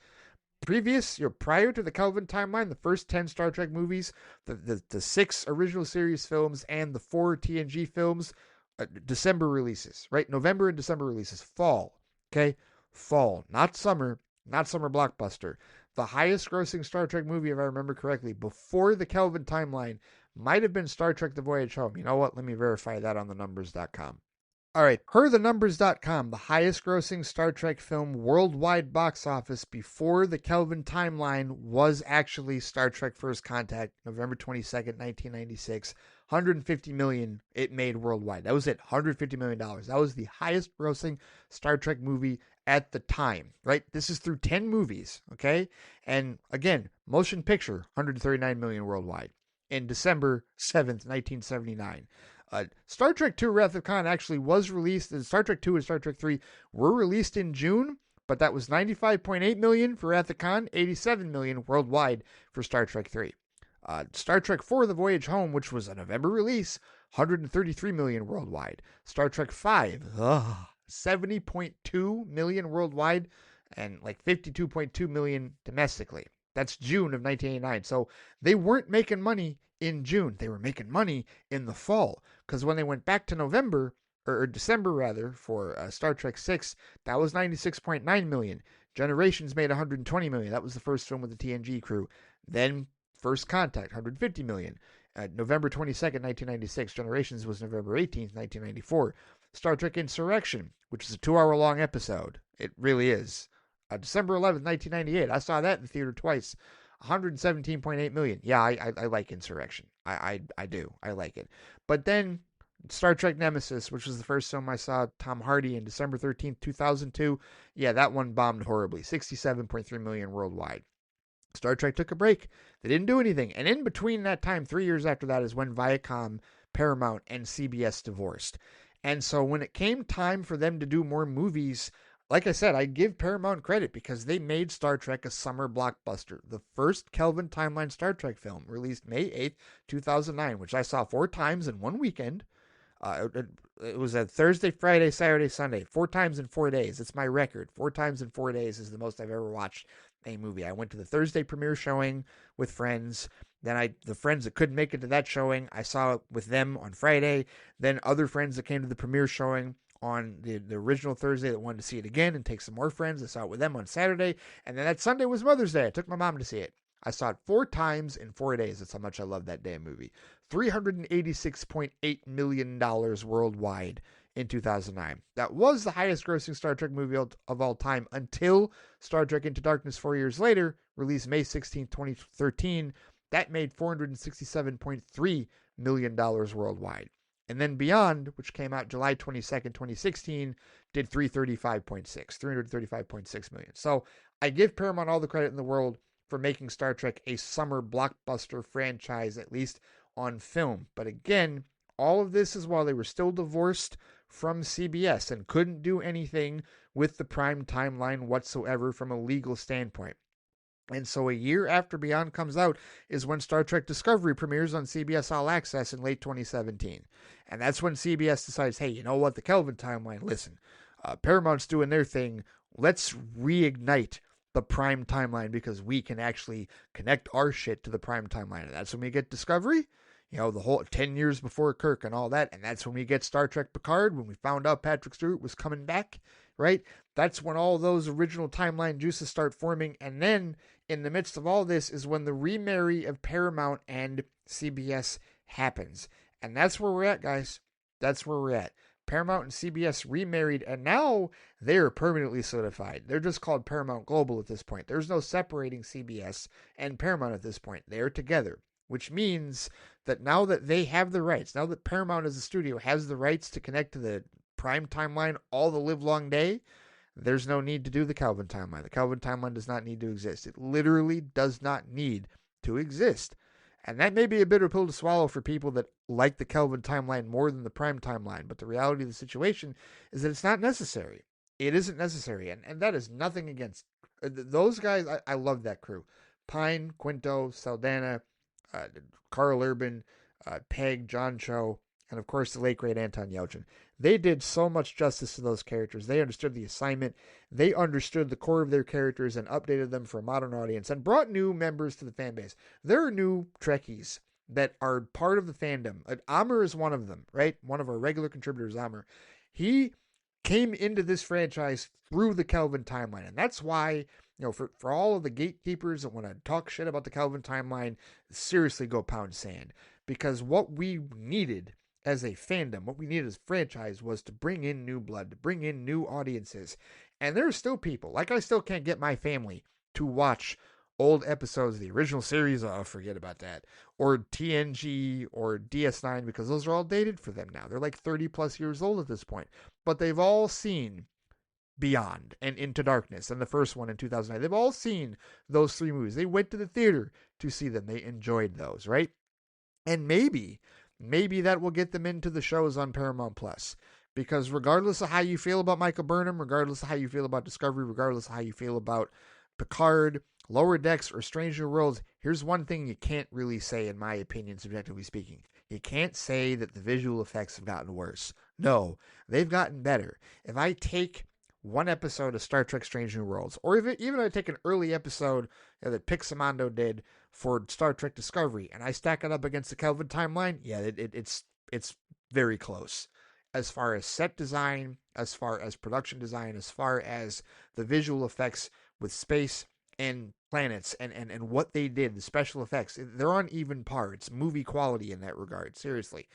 Prior to the Kelvin timeline, the first 10 Star Trek movies, the 6 original series films, and the 4 TNG films, December releases, right? November and December releases. Fall, okay? Fall, not summer blockbuster. The highest grossing Star Trek movie, if I remember correctly, before the Kelvin timeline might have been Star Trek The Voyage Home. You know what? Let me verify that on thenumbers.com. All right, per thenumbers.com, the highest grossing Star Trek film worldwide box office before the Kelvin timeline was actually Star Trek First Contact, November 22nd, 1996. $150 million it made worldwide. That was it, $150 million. That was the highest grossing Star Trek movie at the time, right? This is through 10 movies, okay? And again, motion picture, $139 million worldwide in December 7th, 1979. Star Trek II Wrath of Khan actually was released, and Star Trek II and Star Trek III were released in June, but that was $95.8 million for Wrath of Khan, $87 million worldwide for Star Trek III. Star Trek IV The Voyage Home, which was a November release, $133 million worldwide. Star Trek V, $70.2 million worldwide, and like $52.2 million domestically. That's June of 1989. So they weren't making money in June. They were making money in the fall. Because when they went back to November, or December rather, for Star Trek VI, that was $96.9 million. Generations made $120 million. That was the first film with the TNG crew. Then First Contact, $150 million. November 22nd, 1996. Generations was November 18th, 1994. Star Trek Insurrection, which is a 2-hour-long episode. It really is. December 11th, 1998. I saw that in the theater twice. $117.8 million. Yeah, I like Insurrection. I do. I like it. But then Star Trek Nemesis, which was the first film I saw Tom Hardy in December 13th, 2002. Yeah, that one bombed horribly. $67.3 million worldwide. Star Trek took a break. They didn't do anything. And in between that time, 3 years after that, is when Viacom, Paramount, and CBS divorced. And so when it came time for them to do more movies, like I said, I give Paramount credit because they made Star Trek a summer blockbuster. The first Kelvin timeline Star Trek film, released May 8th, 2009, which I saw 4 times in one weekend. It was a Thursday, Friday, Saturday, Sunday. 4 times in 4 days. It's my record. 4 times in 4 days is the most I've ever watched a movie. I went to the Thursday premiere showing with friends. Then the friends that couldn't make it to that showing, I saw it with them on Friday. Then other friends that came to the premiere showing on the original Thursday that wanted to see it again and take some more friends. I saw it with them on Saturday. And then that Sunday was Mother's Day. I took my mom to see it. I saw it 4 times in 4 days. That's how much I love that damn movie. $386.8 million worldwide in 2009. That was the highest grossing Star Trek movie of all time until Star Trek Into Darkness 4 years later, released May 16, 2013. That made $467.3 million worldwide. And then Beyond, which came out July 22nd, 2016, did $335.6 million. So I give Paramount all the credit in the world for making Star Trek a summer blockbuster franchise, at least on film. But again, all of this is while they were still divorced from CBS and couldn't do anything with the prime timeline whatsoever from a legal standpoint. And so a year after Beyond comes out is when Star Trek Discovery premieres on CBS All Access in late 2017. And that's when CBS decides, hey, you know what, the Kelvin timeline, listen, Paramount's doing their thing. Let's reignite the prime timeline because we can actually connect our shit to the prime timeline. And that's when we get Discovery. the whole 10 years before Kirk and all that. And that's when we get Star Trek Picard, when we found out Patrick Stewart was coming back, right? That's when all those original timeline juices start forming. And then in the midst of all this is when the remarry of Paramount and CBS happens. And that's where we're at, guys. That's where we're at. Paramount and CBS remarried, and now they're permanently solidified. They're just called Paramount Global at this point. There's no separating CBS and Paramount at this point. They're together, which means that now that they have the rights, now that Paramount as a studio has the rights to connect to the prime timeline all the live long day, there's no need to do the Kelvin timeline. The Kelvin timeline does not need to exist. It literally does not need to exist. And that may be a bitter pill to swallow for people that like the Kelvin timeline more than the prime timeline. But the reality of the situation is that it's not necessary. It isn't necessary. And that is nothing against those guys. I love that crew. Pine, Quinto, Saldana, Carl Urban, Peg, John Cho, and of course the late great Anton Yelchin. They did so much justice to those characters. They understood the assignment. They understood the core of their characters and updated them for a modern audience and brought new members to the fan base. There are new Trekkies that are part of the fandom. Amr is one of them, right? One of our regular contributors, Amr. He came into this franchise through the Kelvin timeline. And that's why, for all of the gatekeepers that want to talk shit about the Kelvin timeline, seriously go pound sand. Because what we needed as a fandom, what we needed as a franchise was to bring in new blood, to bring in new audiences. And there are still people, like I still can't get my family to watch old episodes of the original series, forget about that, or TNG or DS9, because those are all dated for them now. They're like 30 plus years old at this point. But they've all seen Beyond and Into Darkness and the first one in 2009. They've all seen those three movies. They went to the theater to see them. They enjoyed those, right? And maybe that will get them into the shows on Paramount Plus. Because regardless of how you feel about Michael Burnham, regardless of how you feel about Discovery, regardless of how you feel about Picard, Lower Decks, or Strange New Worlds, here's one thing you can't really say, in my opinion, subjectively speaking. You can't say that the visual effects have gotten worse. No, they've gotten better. If I take one episode of Star Trek Strange New Worlds, or even if I take an early episode that Pixamondo did for Star Trek Discovery, and I stack it up against the Kelvin timeline, yeah, it's very close. As far as set design, as far as production design, as far as the visual effects with space and planets and what they did, the special effects, they're on even par. It's movie quality in that regard, seriously.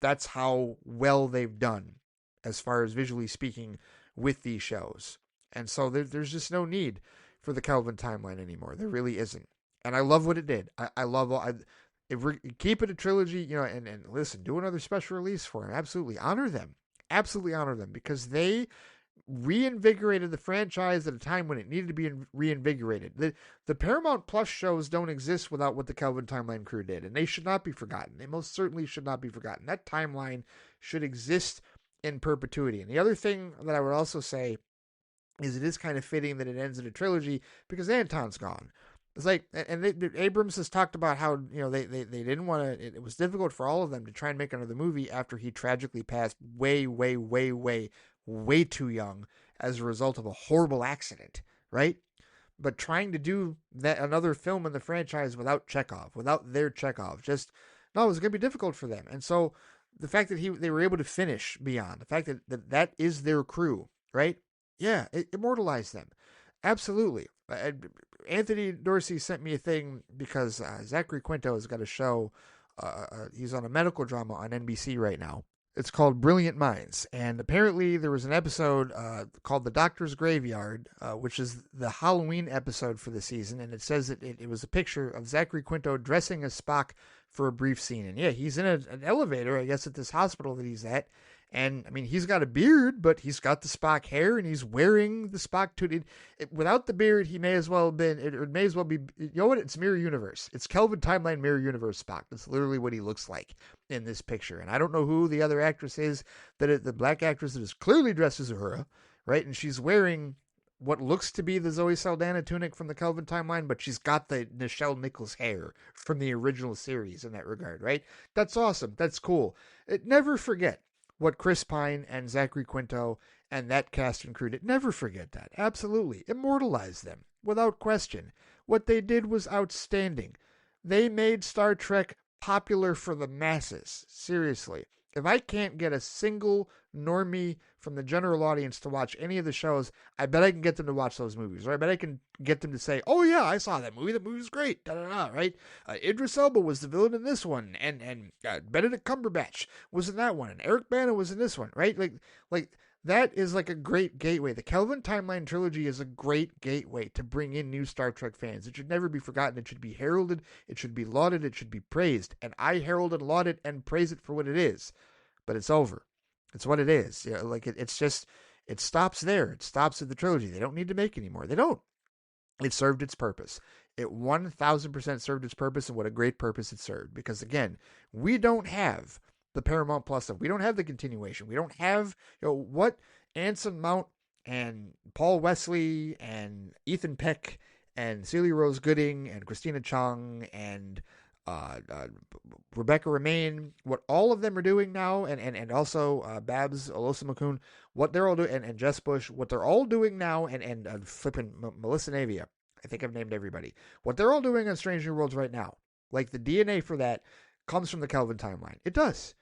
That's how well they've done, as far as visually speaking, with these shows. And so there's just no need for the Kelvin timeline anymore. There really isn't. And I love what it did. I love if we keep it a trilogy, and listen, do another special release for them. Absolutely honor them. Absolutely honor them, because they reinvigorated the franchise at a time when it needed to be reinvigorated. The Paramount Plus shows don't exist without what the Kelvin timeline crew did, and they should not be forgotten. They most certainly should not be forgotten. That timeline should exist in perpetuity. And the other thing that I would also say is it is kind of fitting that it ends in a trilogy because Anton's gone. It's like, and Abrams has talked about how, they didn't want to, it was difficult for all of them to try and make another movie after he tragically passed way, way, way, way, way too young as a result of a horrible accident, right? But trying to do that another film in the franchise without Chekhov, without their Chekhov, it was going to be difficult for them. And so the fact that they were able to finish Beyond, the fact that is their crew, right? Yeah, it immortalized them. Absolutely. Anthony Dorsey sent me a thing because Zachary Quinto has got a show. He's on a medical drama on NBC right now. It's called Brilliant Minds. And apparently there was an episode called The Doctor's Graveyard, which is the Halloween episode for the season. And it says that it was a picture of Zachary Quinto dressing as Spock for a brief scene. And yeah, he's in an elevator, I guess, at this hospital that he's at. And, I mean, he's got a beard, but he's got the Spock hair, and he's wearing the Spock suit. Without the beard, he may as well have been, it may as well be, you know what, it's Mirror Universe. It's Kelvin Timeline Mirror Universe Spock. That's literally what he looks like in this picture. And I don't know who the other actress is, the black actress that is clearly dressed as Uhura, right? And she's wearing what looks to be the Zoe Saldana tunic from the Kelvin Timeline, but she's got the Nichelle Nichols hair from the original series in that regard, right? That's awesome. That's cool. Never forget what Chris Pine and Zachary Quinto and that cast and crew did. Never forget that. Absolutely. Immortalize them. Without question. What they did was outstanding. They made Star Trek popular for the masses. Seriously. If I can't get a single normie from the general audience to watch any of the shows, I bet I can get them to watch those movies. Or I bet I can get them to say, oh yeah, I saw that movie. That movie was great. Da da da, right? Idris Elba was the villain in this one. And Benedict Cumberbatch was in that one. And Eric Bana was in this one, right? Like that is like a great gateway. The Kelvin Timeline trilogy is a great gateway to bring in new Star Trek fans. It should never be forgotten. It should be heralded. It should be lauded. It should be praised. And I herald and laud it and praise it for what it is. But it's over. It's what it is. You know, like it's just, it stops there. It stops at the trilogy. They don't need to make anymore. They don't. It served its purpose. It 1000% served its purpose, and what a great purpose it served. Because again, we don't have the Paramount Plus stuff. We don't have the continuation. We don't have, what Anson Mount and Paul Wesley and Ethan Peck and Celia Rose Gooding and Christina Chong and uh, uh, Rebecca Remain, what all of them are doing now, and also Babs Olosa what they're all doing, and Jess Bush, what they're all doing now, and flipping Melissa Navia. I think I've named everybody. What they're all doing on Strange New Worlds right now, like the DNA for that comes from the Kelvin timeline. It does.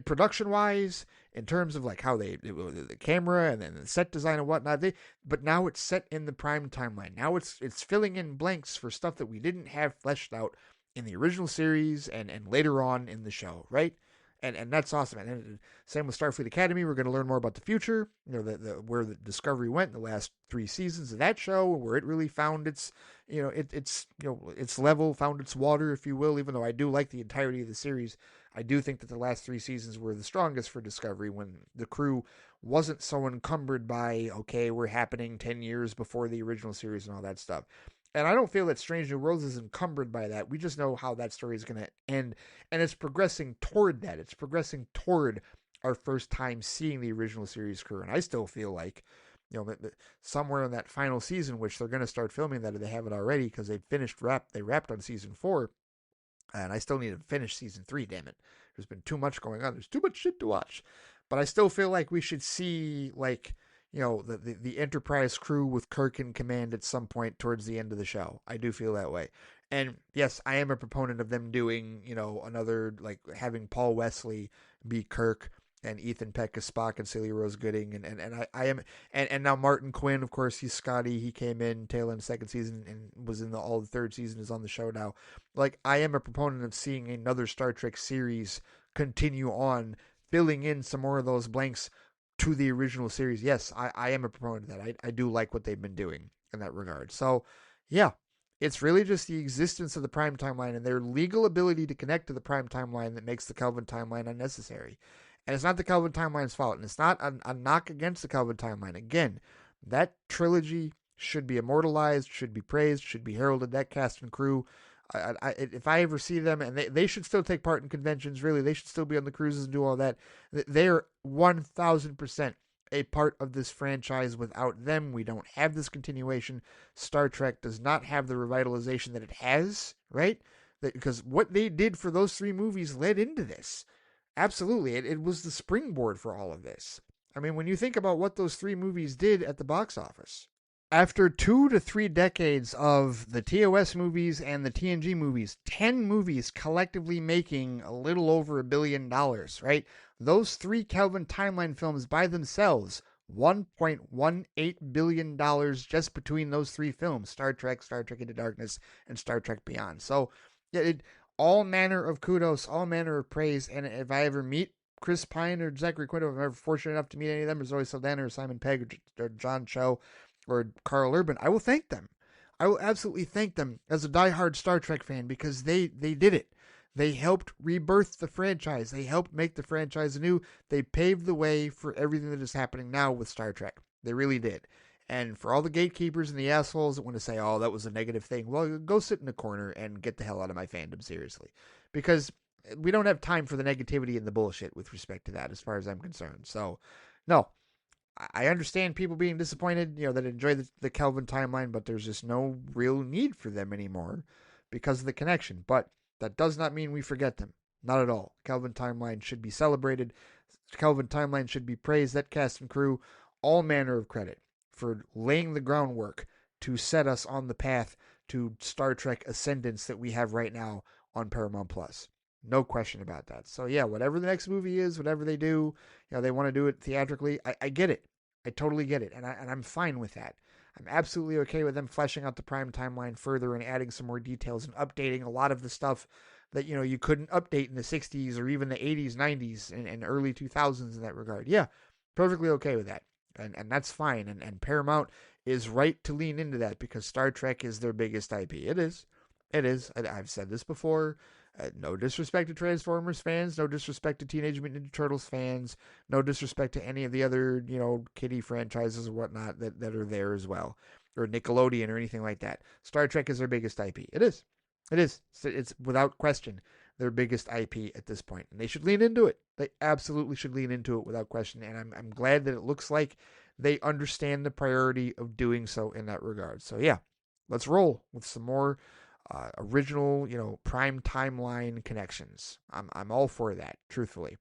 Production wise, in terms of like how the camera and then the set design and whatnot, but now it's set in the prime timeline. Now it's filling in blanks for stuff that we didn't have fleshed out in the original series and later on in the show, right? And that's awesome. And same with Starfleet Academy. We're going to learn more about the future, where the Discovery went in the last 3 seasons of that show, where it really found its, its level, found its water, if you will. Even though I do like the entirety of the series, I do think that the last 3 seasons were the strongest for Discovery, when the crew wasn't so encumbered by, okay, we're happening 10 years before the original series and all that stuff. And I don't feel that Strange New Worlds is encumbered by that. We just know how that story is going to end. And it's progressing toward that. It's progressing toward our first time seeing the original series crew. And I still feel like, somewhere in that final season, which they're going to start filming that, if they haven't already, because they wrapped on season 4. And I still need to finish season 3, damn it. There's been too much going on. There's too much shit to watch. But I still feel like we should see, like, the Enterprise crew with Kirk in command at some point towards the end of the show. I do feel that way. And yes, I am a proponent of them doing, another, like, having Paul Wesley be Kirk and Ethan Peck as Spock and Celia Rose Gooding. And I am, and now Martin Quinn, of course, he's Scotty. He came in tail end second season and was in all the third season, is on the show now. Like, I am a proponent of seeing another Star Trek series continue on, filling in some more of those blanks to the original series. Yes, I am a proponent of that. I do like what they've been doing in that regard. So, yeah, it's really just the existence of the Prime Timeline and their legal ability to connect to the Prime Timeline that makes the Kelvin Timeline unnecessary. And it's not the Kelvin Timeline's fault, and it's not a knock against the Kelvin Timeline. Again, that trilogy should be immortalized, should be praised, should be heralded. That cast and crew, if I ever see them, and they should still take part in conventions, really, they should still be on the cruises and do all that. They're 1000% a part of this franchise. Without them, we don't have this continuation. Star Trek does not have the revitalization that it has, right? Because what they did for those 3 movies led into this. Absolutely. It was the springboard for all of this. I mean, when you think about what those 3 movies did at the box office, after 2 to 3 decades of the TOS movies and the TNG movies, 10 movies collectively making a little over $1 billion, right? Those 3 Kelvin Timeline films by themselves, $1.18 billion just between those 3 films, Star Trek, Star Trek Into Darkness, and Star Trek Beyond. So, yeah, all manner of kudos, all manner of praise, and if I ever meet Chris Pine or Zachary Quinto, if I'm ever fortunate enough to meet any of them, or Zoe Saldana or Simon Pegg or John Cho, or Carl Urban, I will thank them. I will absolutely thank them as a diehard Star Trek fan, because they did it. They helped rebirth the franchise. They helped make the franchise anew. They paved the way for everything that is happening now with Star Trek. They really did. And for all the gatekeepers and the assholes that want to say, oh, that was a negative thing, well, go sit in a corner and get the hell out of my fandom, seriously. Because we don't have time for the negativity and the bullshit with respect to that, as far as I'm concerned. So, no. I understand people being disappointed, that enjoy the Kelvin Timeline, but there's just no real need for them anymore because of the connection. But that does not mean we forget them. Not at all. Kelvin Timeline should be celebrated. Kelvin Timeline should be praised. That cast and crew, all manner of credit for laying the groundwork to set us on the path to Star Trek ascendance that we have right now on Paramount Plus. No question about that. So yeah, whatever the next movie is, whatever they do, they want to do it theatrically. I get it. I totally get it, and I'm fine with that. I'm absolutely okay with them fleshing out the Prime timeline further and adding some more details and updating a lot of the stuff that you couldn't update in the 60s or even the 80s, 90s, and early 2000s in that regard. Yeah, perfectly okay with that, and that's fine. And Paramount is right to lean into that because Star Trek is their biggest IP. It is. It is. I've said this before. No disrespect to Transformers fans, no disrespect to Teenage Mutant Ninja Turtles fans, no disrespect to any of the other, kiddie franchises or whatnot that are there as well, or Nickelodeon or anything like that. Star Trek is their biggest IP. It is. It is. It's without question their biggest IP at this point, and they should lean into it. They absolutely should lean into it without question, and I'm glad that it looks like they understand the priority of doing so in that regard. So yeah, let's roll with some more original, prime timeline connections. I'm all for that, truthfully.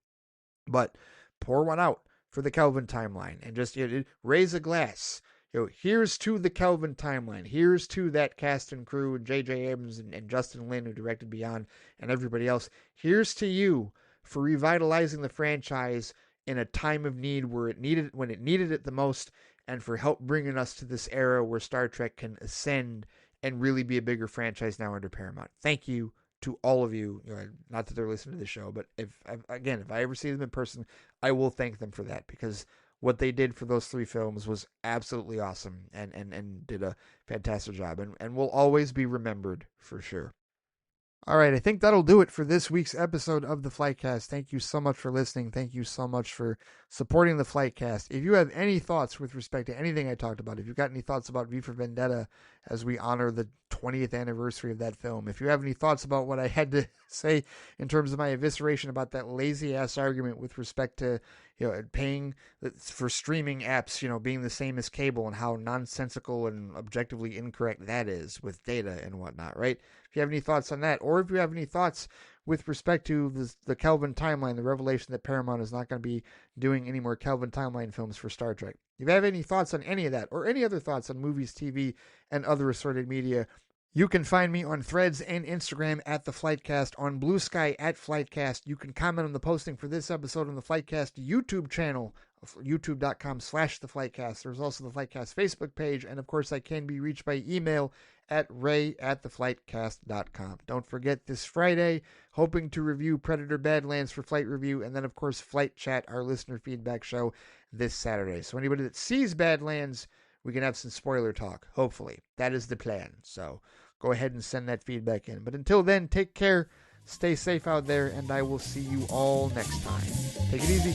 But pour one out for the Kelvin timeline and just raise a glass. Here's to the Kelvin timeline. Here's to that cast and crew and J.J. Abrams and Justin Lin who directed Beyond and everybody else. Here's to you for revitalizing the franchise in a time of need when it needed it the most, and for help bringing us to this era where Star Trek can ascend and really be a bigger franchise now under Paramount. Thank you to all of you. Not that they're listening to the show, but if I ever see them in person, I will thank them for that, because what they did for those 3 films was absolutely awesome and did a fantastic job and will always be remembered for sure. All right, I think that'll do it for this week's episode of the Flightcast. Thank you so much for listening. Thank you so much for supporting the Flightcast. If you have any thoughts with respect to anything I talked about, if you've got any thoughts about V for Vendetta as we honor the 20th anniversary of that film, if you have any thoughts about what I had to say in terms of my evisceration about that lazy-ass argument with respect to paying for streaming apps, being the same as cable, and how nonsensical and objectively incorrect that is with data and whatnot, right? If you have any thoughts on that, or if you have any thoughts with respect to the Kelvin timeline, the revelation that Paramount is not going to be doing any more Kelvin timeline films for Star Trek. If you have any thoughts on any of that, or any other thoughts on movies, TV, and other assorted media, you can find me on Threads and Instagram at The Flightcast, on BLUESKY at Flightcast. You can comment on the posting for this episode on the Flightcast YouTube channel, youtube.com/The Flightcast. There's also the Flightcast Facebook page, and of course I can be reached by email at ray@theflightcast.com. Don't forget, this Friday, hoping to review Predator Badlands for Flight Review, and then of course Flight Chat, our listener feedback show, this Saturday. So anybody that sees Badlands, we can have some spoiler talk, hopefully. That is the plan. So go ahead and send that feedback in. But until then, take care, stay safe out there, and I will see you all next time. Take it easy.